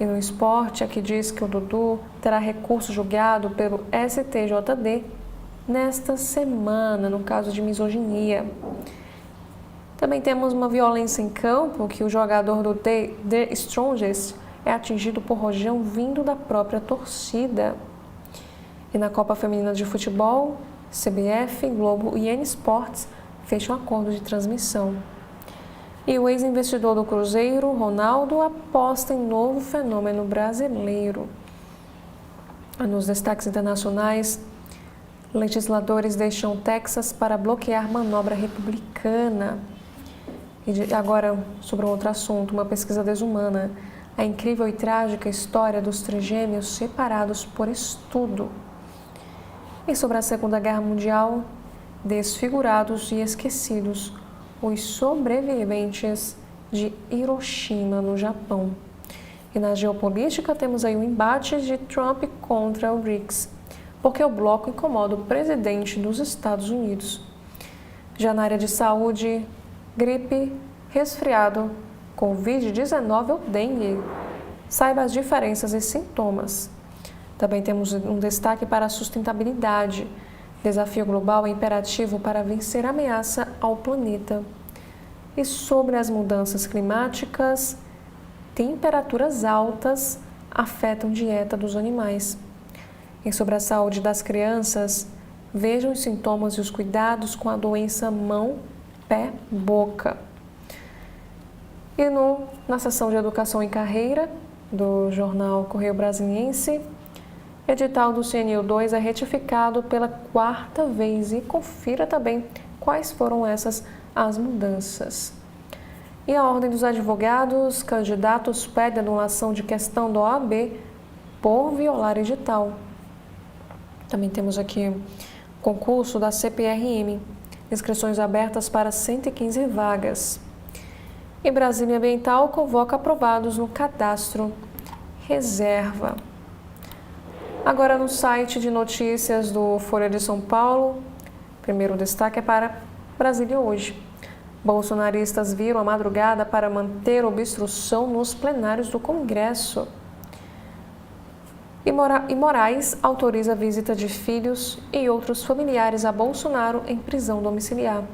E no esporte, aqui diz que o Dudu terá recurso julgado pelo STJD nesta semana, no caso de misoginia. Também temos uma violência em campo, que o jogador do The Strongest é atingido por rojão vindo da própria torcida. E na Copa Feminina de Futebol, CBF, Globo e N Sports fecham acordo de transmissão. E o ex-investidor do Cruzeiro, Ronaldo, aposta em novo fenômeno brasileiro. Nos destaques internacionais, legisladores deixam Texas para bloquear manobra republicana. E agora, sobre um outro assunto, uma pesquisa desumana. A incrível e trágica história dos trigêmeos separados por estudo. E sobre a Segunda Guerra Mundial, desfigurados e esquecidos, os sobreviventes de Hiroshima, no Japão. E na geopolítica temos aí o embate de Trump contra o BRICS, porque o bloco incomoda o presidente dos Estados Unidos. Já na área de saúde, gripe, resfriado, Covid-19 ou dengue. Saiba as diferenças e sintomas. Também temos um destaque para a sustentabilidade. Desafio global é imperativo para vencer a ameaça ao planeta. E sobre as mudanças climáticas, temperaturas altas afetam a dieta dos animais. E sobre a saúde das crianças, vejam os sintomas e os cuidados com a doença mão, pé, boca. E na seção de Educação em Carreira, do jornal Correio Brasiliense, edital do CNU2 é retificado pela 4ª vez e confira também quais foram as mudanças. E a Ordem dos Advogados, candidatos pedem anulação de questão da OAB por violar edital. Também temos aqui concurso da CPRM, inscrições abertas para 115 vagas. E Brasília Ambiental convoca aprovados no cadastro reserva. Agora no site de notícias do Folha de São Paulo, primeiro destaque é para Brasília Hoje. Bolsonaristas viram a madrugada para manter obstrução nos plenários do Congresso. E Moraes autoriza a visita de filhos e outros familiares a Bolsonaro em prisão domiciliar.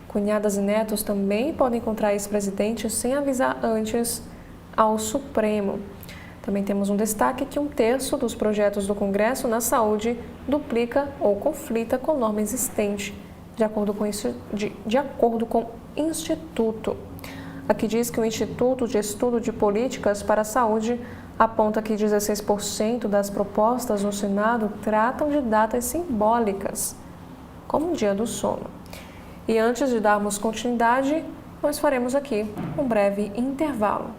Cunhadas e netos também podem encontrar ex-presidente sem avisar antes ao Supremo. Também temos um destaque que 1/3 dos projetos do Congresso na saúde duplica ou conflita com norma existente, de acordo com o Instituto. Aqui diz que o Instituto de Estudo de Políticas para a Saúde aponta que 16% das propostas no Senado tratam de datas simbólicas, como o Dia do Sono. E antes de darmos continuidade, nós faremos aqui um breve intervalo.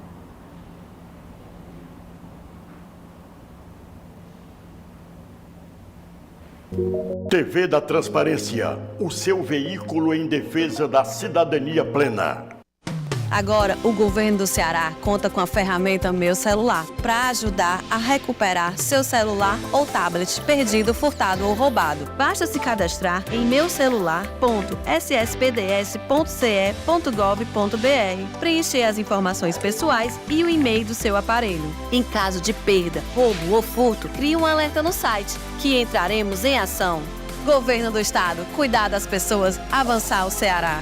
TV da Transparência, o seu veículo em defesa da cidadania plena. Agora, o governo do Ceará conta com a ferramenta Meu Celular para ajudar a recuperar seu celular ou tablet perdido, furtado ou roubado. Basta se cadastrar em meucelular.sspds.ce.gov.br, preencher as informações pessoais e o e-mail do seu aparelho. Em caso de perda, roubo ou furto, crie um alerta no site, que entraremos em ação. Governo do Estado, cuidar das pessoas, avançar o Ceará.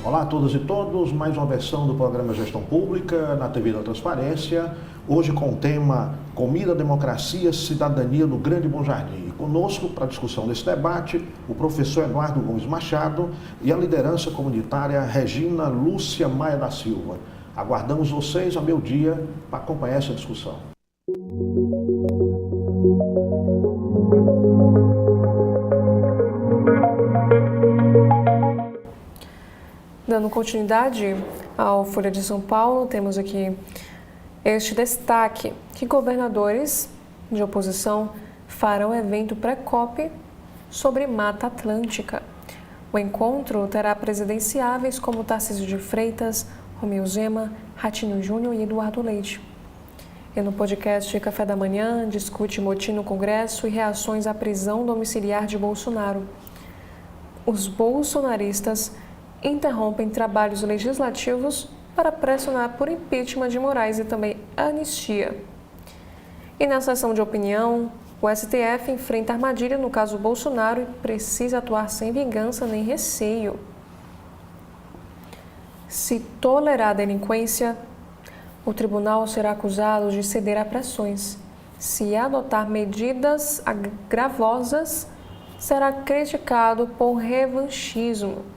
Olá a todas e todos, mais uma versão do programa Gestão Pública na TV da Transparência, hoje com o tema Comida, Democracia, Cidadania no Grande Bom Jardim. E conosco, para a discussão desse debate, o professor Eduardo Gomes Machado e a liderança comunitária Regina Lúcia Maia da Silva. Aguardamos vocês a meio-dia para acompanhar essa discussão. Dando continuidade ao Folha de São Paulo, temos aqui este destaque, que governadores de oposição farão evento pré-COP sobre Mata Atlântica. O encontro terá presidenciáveis como Tarcísio de Freitas, Romeu Zema, Ratinho Júnior e Eduardo Leite. E no podcast Café da Manhã, discute motim no Congresso e reações à prisão domiciliar de Bolsonaro. Os bolsonaristas interrompem trabalhos legislativos para pressionar por impeachment de Moraes e também anistia. E na sessão de opinião, o STF enfrenta armadilha no caso Bolsonaro e precisa atuar sem vingança nem receio. Se tolerar a delinquência, o tribunal será acusado de ceder a pressões. Se adotar medidas gravosas, será criticado por revanchismo.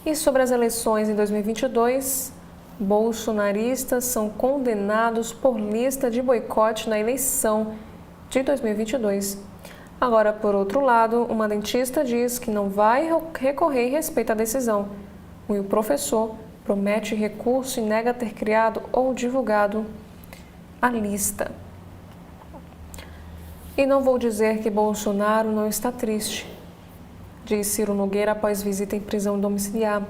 E sobre as eleições em 2022, bolsonaristas são condenados por lista de boicote na eleição de 2022. Agora, por outro lado, uma dentista diz que não vai recorrer e respeita a decisão. E o professor promete recurso e nega ter criado ou divulgado a lista. E não vou dizer que Bolsonaro não está triste, diz Ciro Nogueira após visita em prisão domiciliar.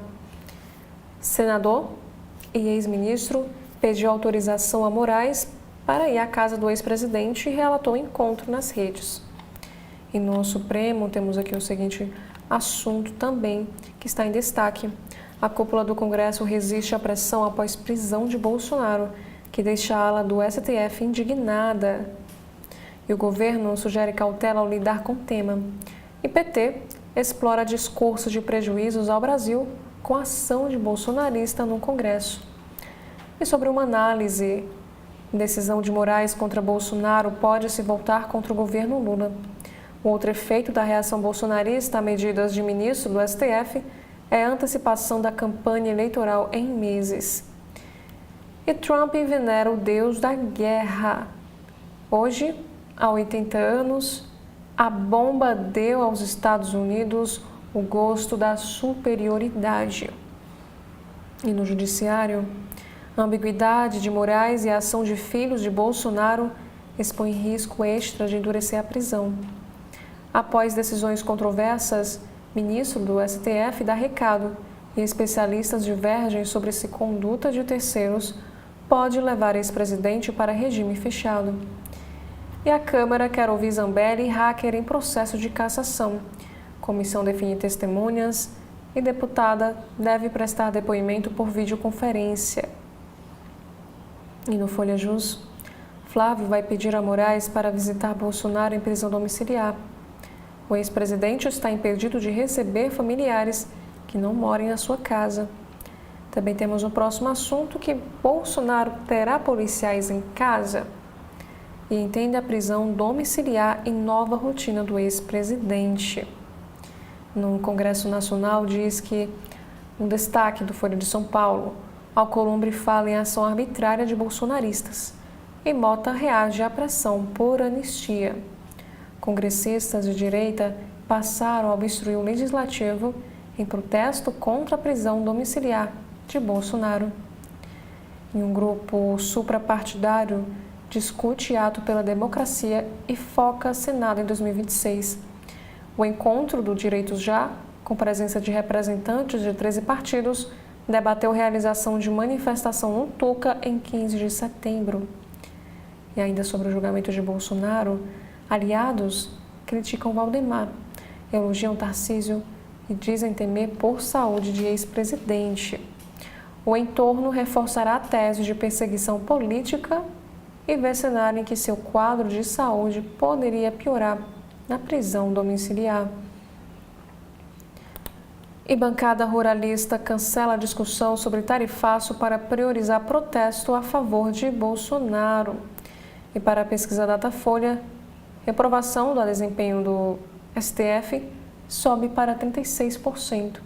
Senador e ex-ministro pediu autorização a Moraes para ir à casa do ex-presidente e relatou o encontro nas redes. E no Supremo temos aqui o seguinte assunto também que está em destaque. A cúpula do Congresso resiste à pressão após prisão de Bolsonaro, que deixa a ala do STF indignada. E o governo sugere cautela ao lidar com o tema. E PT explora discurso de prejuízos ao Brasil com a ação de bolsonarista no Congresso. E sobre uma análise, decisão de Moraes contra Bolsonaro pode se voltar contra o governo Lula. O outro efeito da reação bolsonarista a medidas de ministro do STF é a antecipação da campanha eleitoral em meses. E Trump venera o deus da guerra. Hoje, há 80 anos, a bomba deu aos Estados Unidos o gosto da superioridade. E no judiciário, a ambiguidade de Moraes e a ação de filhos de Bolsonaro expõe risco extra de endurecer a prisão. Após decisões controversas, ministro do STF dá recado e especialistas divergem sobre se conduta de terceiros pode levar ex-presidente para regime fechado. E a Câmara quer ouvir Zambelli e hacker em processo de cassação. Comissão define testemunhas e deputada deve prestar depoimento por videoconferência. E no Folha Jus, Flávio vai pedir a Moraes para visitar Bolsonaro em prisão domiciliar. O ex-presidente está impedido de receber familiares que não morem na sua casa. Também temos o próximo assunto que Bolsonaro terá policiais em casa e entende a prisão domiciliar em nova rotina do ex-presidente. No Congresso Nacional diz que um destaque do Folha de São Paulo, Alcolumbre fala em ação arbitrária de bolsonaristas e Mota reage à pressão por anistia. Congressistas de direita passaram a obstruir o legislativo em protesto contra a prisão domiciliar de Bolsonaro. E um grupo suprapartidário discute ato pela democracia e foca Senado em 2026. O encontro do Direitos Já com presença de representantes de 13 partidos, debateu realização de manifestação no Tuca em 15 de setembro. E ainda sobre o julgamento de Bolsonaro, aliados criticam Valdemar, elogiam Tarcísio e dizem temer por saúde de ex-presidente. O entorno reforçará a tese de perseguição política e vê cenário em que seu quadro de saúde poderia piorar na prisão domiciliar. E bancada ruralista cancela a discussão sobre tarifaço para priorizar protesto a favor de Bolsonaro. E para a pesquisa Datafolha, reprovação do desempenho do STF sobe para 36%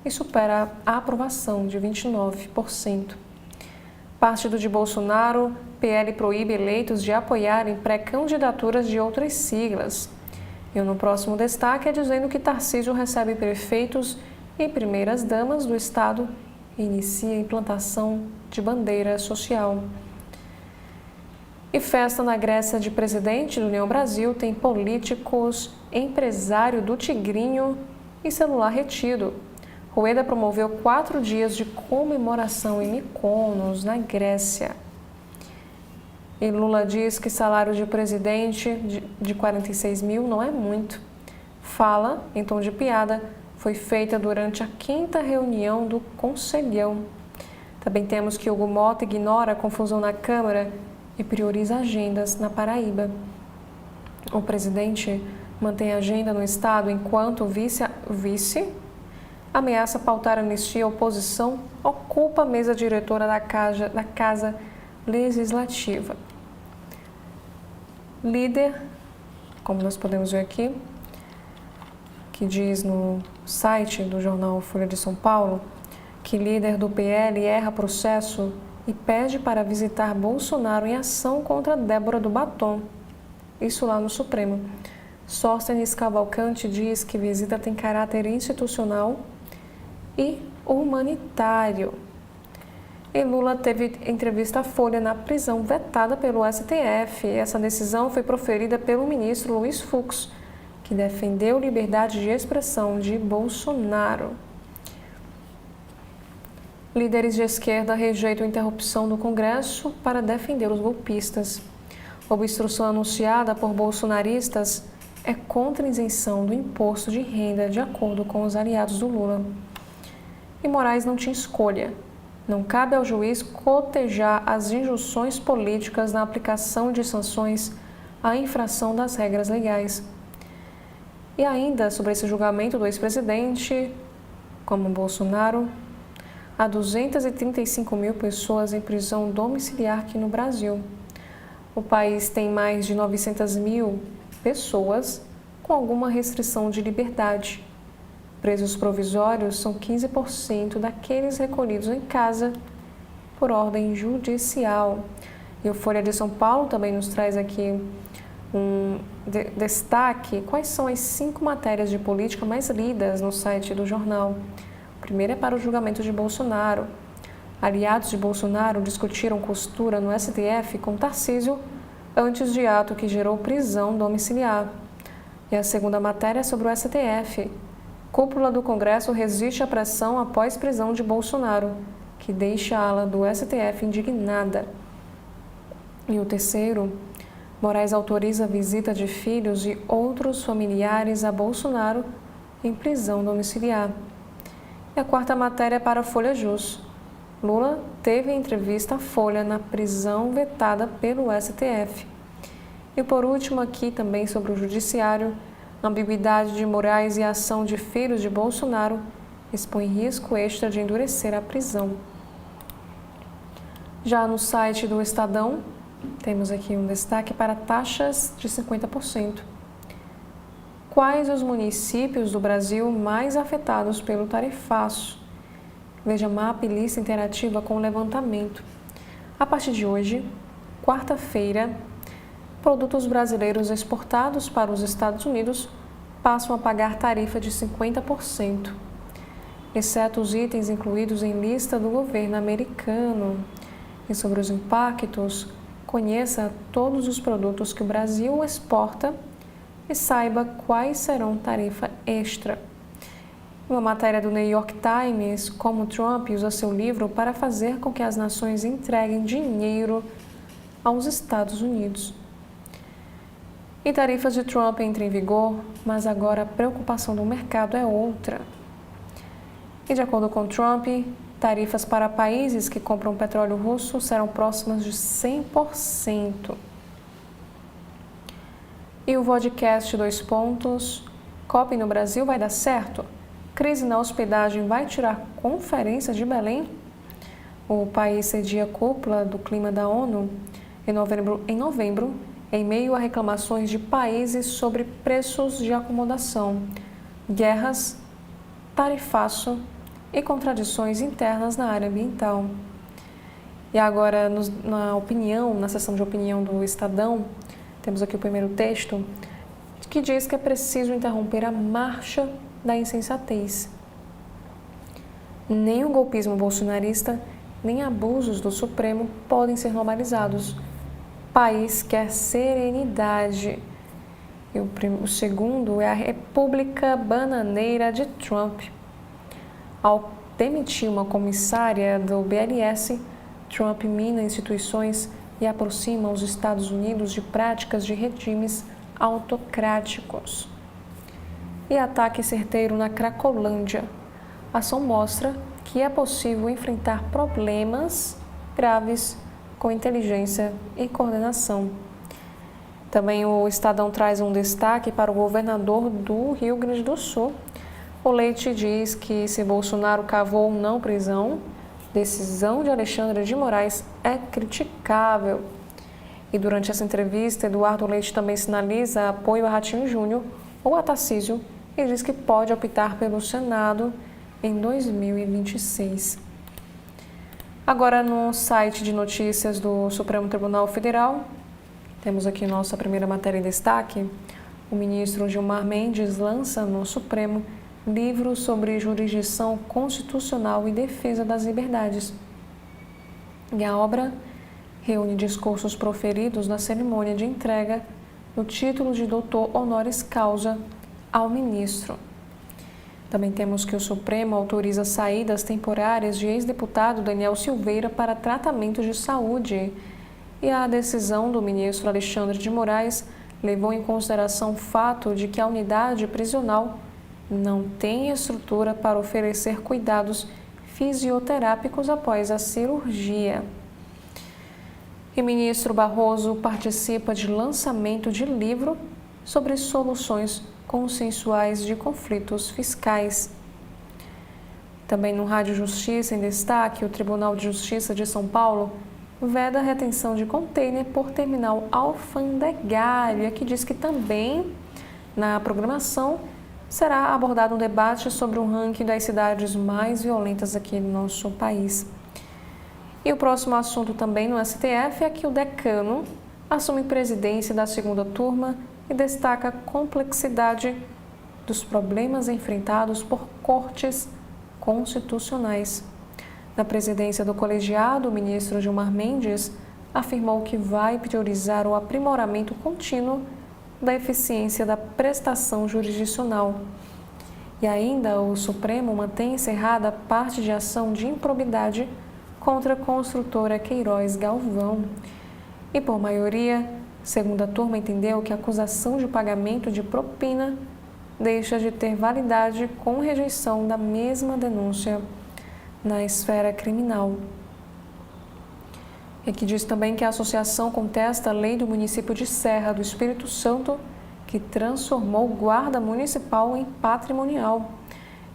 e supera a aprovação de 29%. Partido de Bolsonaro, PL proíbe eleitos de apoiarem pré-candidaturas de outras siglas. E no próximo destaque é dizendo que Tarcísio recebe prefeitos e primeiras-damas do Estado e inicia a implantação de bandeira social. E festa na Grécia de presidente do União Brasil tem políticos, empresário do Tigrinho e celular retido. Rueda promoveu 4 dias de comemoração em Mykonos, na Grécia. E Lula diz que salário de presidente de 46 mil não é muito. Fala, em tom de piada, foi feita durante a 5ª reunião do Conselhão. Também temos que Hugo Mota ignora a confusão na Câmara e prioriza agendas na Paraíba. O presidente mantém agenda no Estado enquanto o vice ameaça pautar anistia. A oposição ocupa a mesa diretora da Casa Legislativa. Líder, como nós podemos ver aqui, que diz no site do jornal Folha de São Paulo, que líder do PL erra processo e pede para visitar Bolsonaro em ação contra Débora do Batom. Isso lá no Supremo. Sóstenes Cavalcante diz que visita tem caráter institucional e humanitário. E Lula teve entrevista à Folha na prisão vetada pelo STF. Essa decisão foi proferida pelo ministro Luiz Fux, que defendeu liberdade de expressão de Bolsonaro. Líderes de esquerda rejeitam a interrupção do Congresso para defender os golpistas. A obstrução anunciada por bolsonaristas é contra a isenção do imposto de renda, de acordo com os aliados do Lula. E Moraes não tinha escolha. Não cabe ao juiz cotejar as injunções políticas na aplicação de sanções à infração das regras legais. E ainda sobre esse julgamento do ex-presidente, como Bolsonaro, há 235 mil pessoas em prisão domiciliar aqui no Brasil. O país tem mais de 900 mil pessoas com alguma restrição de liberdade. Presos provisórios são 15% daqueles recolhidos em casa por ordem judicial. E o Folha de São Paulo também nos traz aqui um destaque. Quais são as 5 matérias de política mais lidas no site do jornal? O primeiro é para o julgamento de Bolsonaro. Aliados de Bolsonaro discutiram costura no STF com Tarcísio antes de ato que gerou prisão domiciliar. E a segunda matéria é sobre o STF. Cúpula do Congresso resiste à pressão após prisão de Bolsonaro, que deixa a ala do STF indignada. E o terceiro, Moraes autoriza a visita de filhos e outros familiares a Bolsonaro em prisão domiciliar. E a quarta matéria é para a Folha Jus. Lula teve entrevista à Folha na prisão vetada pelo STF. E por último aqui também sobre o Judiciário, a ambiguidade de Moraes e a ação de filhos de Bolsonaro expõe risco extra de endurecer a prisão. Já no site do Estadão, temos aqui um destaque para taxas de 50%. Quais os municípios do Brasil mais afetados pelo tarifaço? Veja mapa e lista interativa com levantamento. A partir de hoje, quarta-feira, produtos brasileiros exportados para os Estados Unidos passam a pagar tarifa de 50%, exceto os itens incluídos em lista do governo americano. E sobre os impactos, conheça todos os produtos que o Brasil exporta e saiba quais serão tarifa extra. Uma matéria do New York Times, como Trump usa seu livro para fazer com que as nações entreguem dinheiro aos Estados Unidos. E tarifas de Trump entram em vigor, mas agora a preocupação do mercado é outra. E de acordo com Trump, tarifas para países que compram petróleo russo serão próximas de 100%. E o podcast 2 pontos, COP no Brasil vai dar certo? Crise na hospedagem vai tirar conferência de Belém? O país cedia a cúpula do clima da ONU em novembro, em meio a reclamações de países sobre preços de acomodação, guerras, tarifaço e contradições internas na área ambiental. E agora, na seção de opinião do Estadão, temos aqui o primeiro texto, que diz que é preciso interromper a marcha da insensatez. Nem o golpismo bolsonarista, nem abusos do Supremo podem ser normalizados. O país quer serenidade. E o segundo é a República Bananeira de Trump. Ao demitir uma comissária do BLS, Trump mina instituições e aproxima os Estados Unidos de práticas de regimes autocráticos. E ataque certeiro na Cracolândia. A ação mostra que é possível enfrentar problemas graves com inteligência e coordenação. Também o Estadão traz um destaque para o governador do Rio Grande do Sul. O Leite diz que se Bolsonaro cavou ou não prisão, decisão de Alexandre de Moraes é criticável. E durante essa entrevista, Eduardo Leite também sinaliza apoio a Ratinho Júnior ou a Tarcísio e diz que pode optar pelo Senado em 2026. Agora, no site de notícias do Supremo Tribunal Federal, temos aqui nossa primeira matéria em destaque. O ministro Gilmar Mendes lança no Supremo livro sobre jurisdição constitucional e defesa das liberdades. E a obra reúne discursos proferidos na cerimônia de entrega do título de doutor honoris causa ao ministro. Também temos que o Supremo autoriza saídas temporárias de ex-deputado Daniel Silveira para tratamento de saúde. E a decisão do ministro Alexandre de Moraes levou em consideração o fato de que a unidade prisional não tem estrutura para oferecer cuidados fisioterápicos após a cirurgia. E o ministro Barroso participa de lançamento de livro sobre soluções consensuais de conflitos fiscais. Também no Rádio Justiça, em destaque, o Tribunal de Justiça de São Paulo veda a retenção de container por terminal alfandegário. Aqui diz que também na programação será abordado um debate sobre o ranking das cidades mais violentas aqui no nosso país. E o próximo assunto também no STF é que o decano assume presidência da segunda turma e destaca a complexidade dos problemas enfrentados por cortes constitucionais. Na presidência do colegiado, o ministro Gilmar Mendes afirmou que vai priorizar o aprimoramento contínuo da eficiência da prestação jurisdicional. E ainda o Supremo mantém encerrada a parte de ação de improbidade contra a construtora Queiroz Galvão. E por maioria, segunda turma entendeu que a acusação de pagamento de propina deixa de ter validade com rejeição da mesma denúncia na esfera criminal. E que diz também que a associação contesta a lei do município de Serra do Espírito Santo, que transformou o guarda municipal em patrimonial.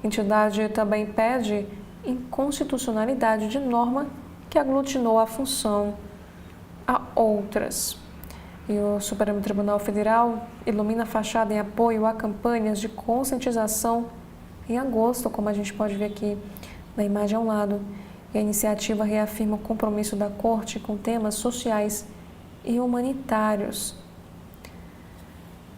A entidade também pede inconstitucionalidade de norma que aglutinou a função a outras. E o Supremo Tribunal Federal ilumina a fachada em apoio a campanhas de conscientização em agosto, como a gente pode ver aqui na imagem ao lado. E a iniciativa reafirma o compromisso da Corte com temas sociais e humanitários.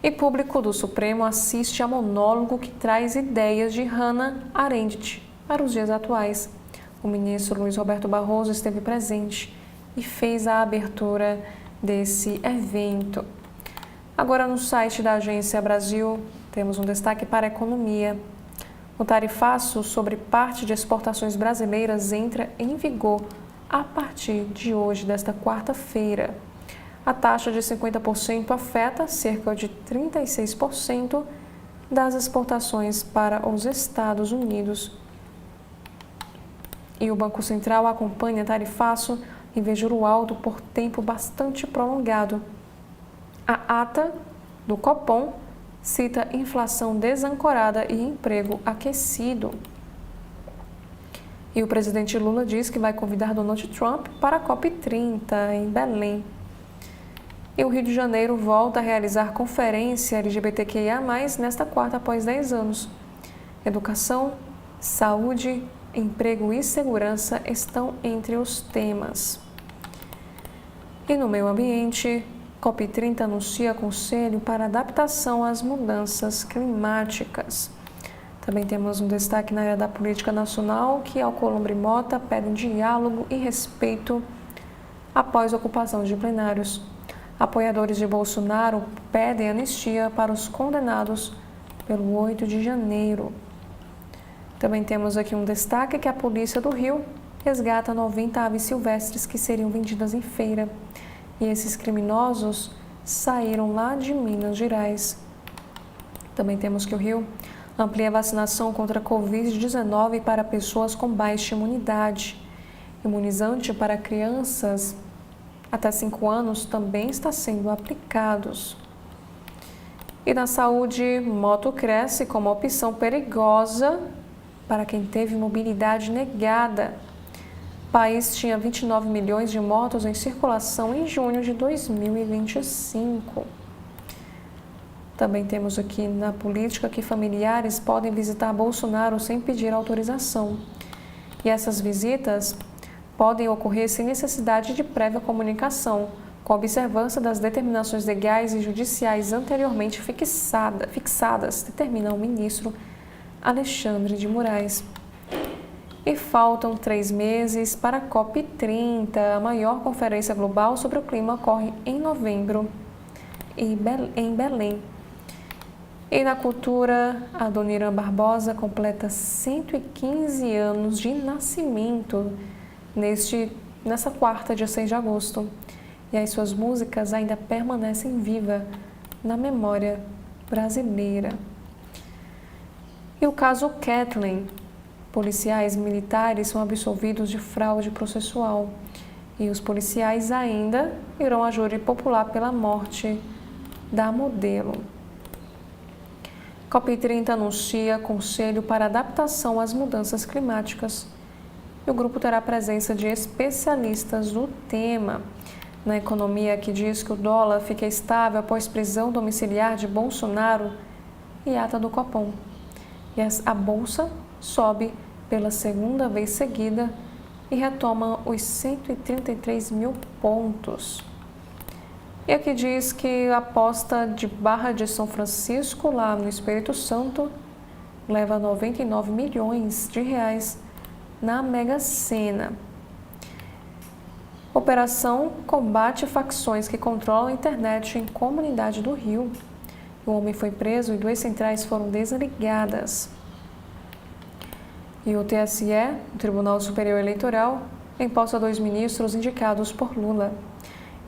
E público do Supremo assiste a monólogo que traz ideias de Hannah Arendt para os dias atuais. O ministro Luiz Roberto Barroso esteve presente e fez a abertura desse evento. Agora, no site da Agência Brasil, temos um destaque para a economia. O tarifaço sobre parte de exportações brasileiras entra em vigor a partir de hoje, desta quarta-feira. A taxa de 50% afeta cerca de 36% das exportações para os Estados Unidos. E o Banco Central acompanha tarifaço em vez de juro alto por tempo bastante prolongado. A ata do Copom cita inflação desancorada e emprego aquecido. E o presidente Lula diz que vai convidar Donald Trump para a COP30 em Belém. E o Rio de Janeiro volta a realizar conferência LGBTQIA+, nesta quarta após 10 anos. Educação, saúde, emprego e segurança estão entre os temas. E no meio ambiente, COP30 anuncia conselho para adaptação às mudanças climáticas. Também temos um destaque na área da política nacional, que Alcolumbre e Mota pedem diálogo e respeito após a ocupação de plenários. Apoiadores de Bolsonaro pedem anistia para os condenados pelo 8 de janeiro. Também temos aqui um destaque que a Polícia do Rio resgata 90 aves silvestres que seriam vendidas em feira. E esses criminosos saíram lá de Minas Gerais. Também temos que o Rio amplia a vacinação contra a Covid-19 para pessoas com baixa imunidade. Imunizante para crianças até 5 anos também está sendo aplicados. E na saúde, moto cresce como opção perigosa para quem teve mobilidade negada. O país tinha 29 milhões de motos em circulação em junho de 2025. Também temos aqui na política que familiares podem visitar Bolsonaro sem pedir autorização. E essas visitas podem ocorrer sem necessidade de prévia comunicação, com observância das determinações legais e judiciais anteriormente fixadas, determina o ministro Alexandre de Moraes. E faltam 3 meses para a COP30, a maior conferência global sobre o clima ocorre em novembro em Belém. E na cultura, a Dona Irã Barbosa completa 115 anos de nascimento nessa quarta, dia 6 de agosto. E as suas músicas ainda permanecem vivas na memória brasileira. E o caso Kathleen. Policiais militares são absolvidos de fraude processual. E os policiais ainda irão a júri popular pela morte da modelo. COP30 anuncia conselho para adaptação às mudanças climáticas. E o grupo terá a presença de especialistas do tema. Na economia, que diz que o dólar fica estável após prisão domiciliar de Bolsonaro e ata do Copom. E a bolsa sobe pela segunda vez seguida e retoma os 133 mil pontos. E aqui diz que a aposta de Barra de São Francisco, lá no Espírito Santo, leva 99 milhões de reais na Mega Sena. Operação combate facções que controlam a internet em comunidade do Rio. O homem foi preso e 2 centrais foram desligadas. E o TSE, o Tribunal Superior Eleitoral, empossa 2 ministros indicados por Lula.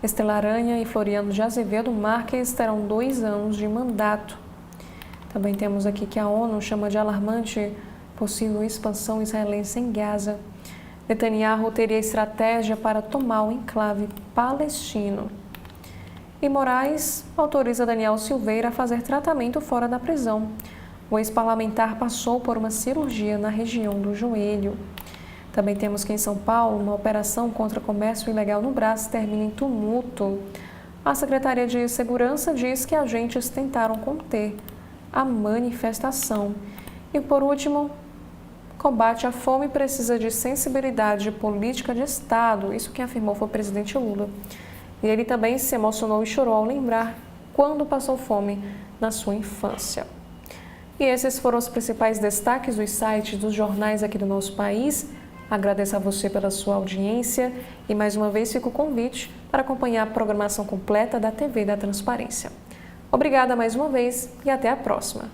Estela Aranha e Floriano de Azevedo Marques terão 2 anos de mandato. Também temos aqui que a ONU chama de alarmante possível expansão israelense em Gaza. Netanyahu teria estratégia para tomar o enclave palestino. E Moraes autoriza Daniel Silveira a fazer tratamento fora da prisão. O ex-parlamentar passou por uma cirurgia na região do joelho. Também temos que em São Paulo, uma operação contra comércio ilegal no Brás termina em tumulto. A Secretaria de Segurança diz que agentes tentaram conter a manifestação. E por último, combate à fome precisa de sensibilidade política de Estado. Isso quem afirmou foi o presidente Lula. E ele também se emocionou e chorou ao lembrar quando passou fome na sua infância. E esses foram os principais destaques dos sites dos jornais aqui do nosso país. Agradeço a você pela sua audiência e mais uma vez fica o convite para acompanhar a programação completa da TV da Transparência. Obrigada mais uma vez e até a próxima.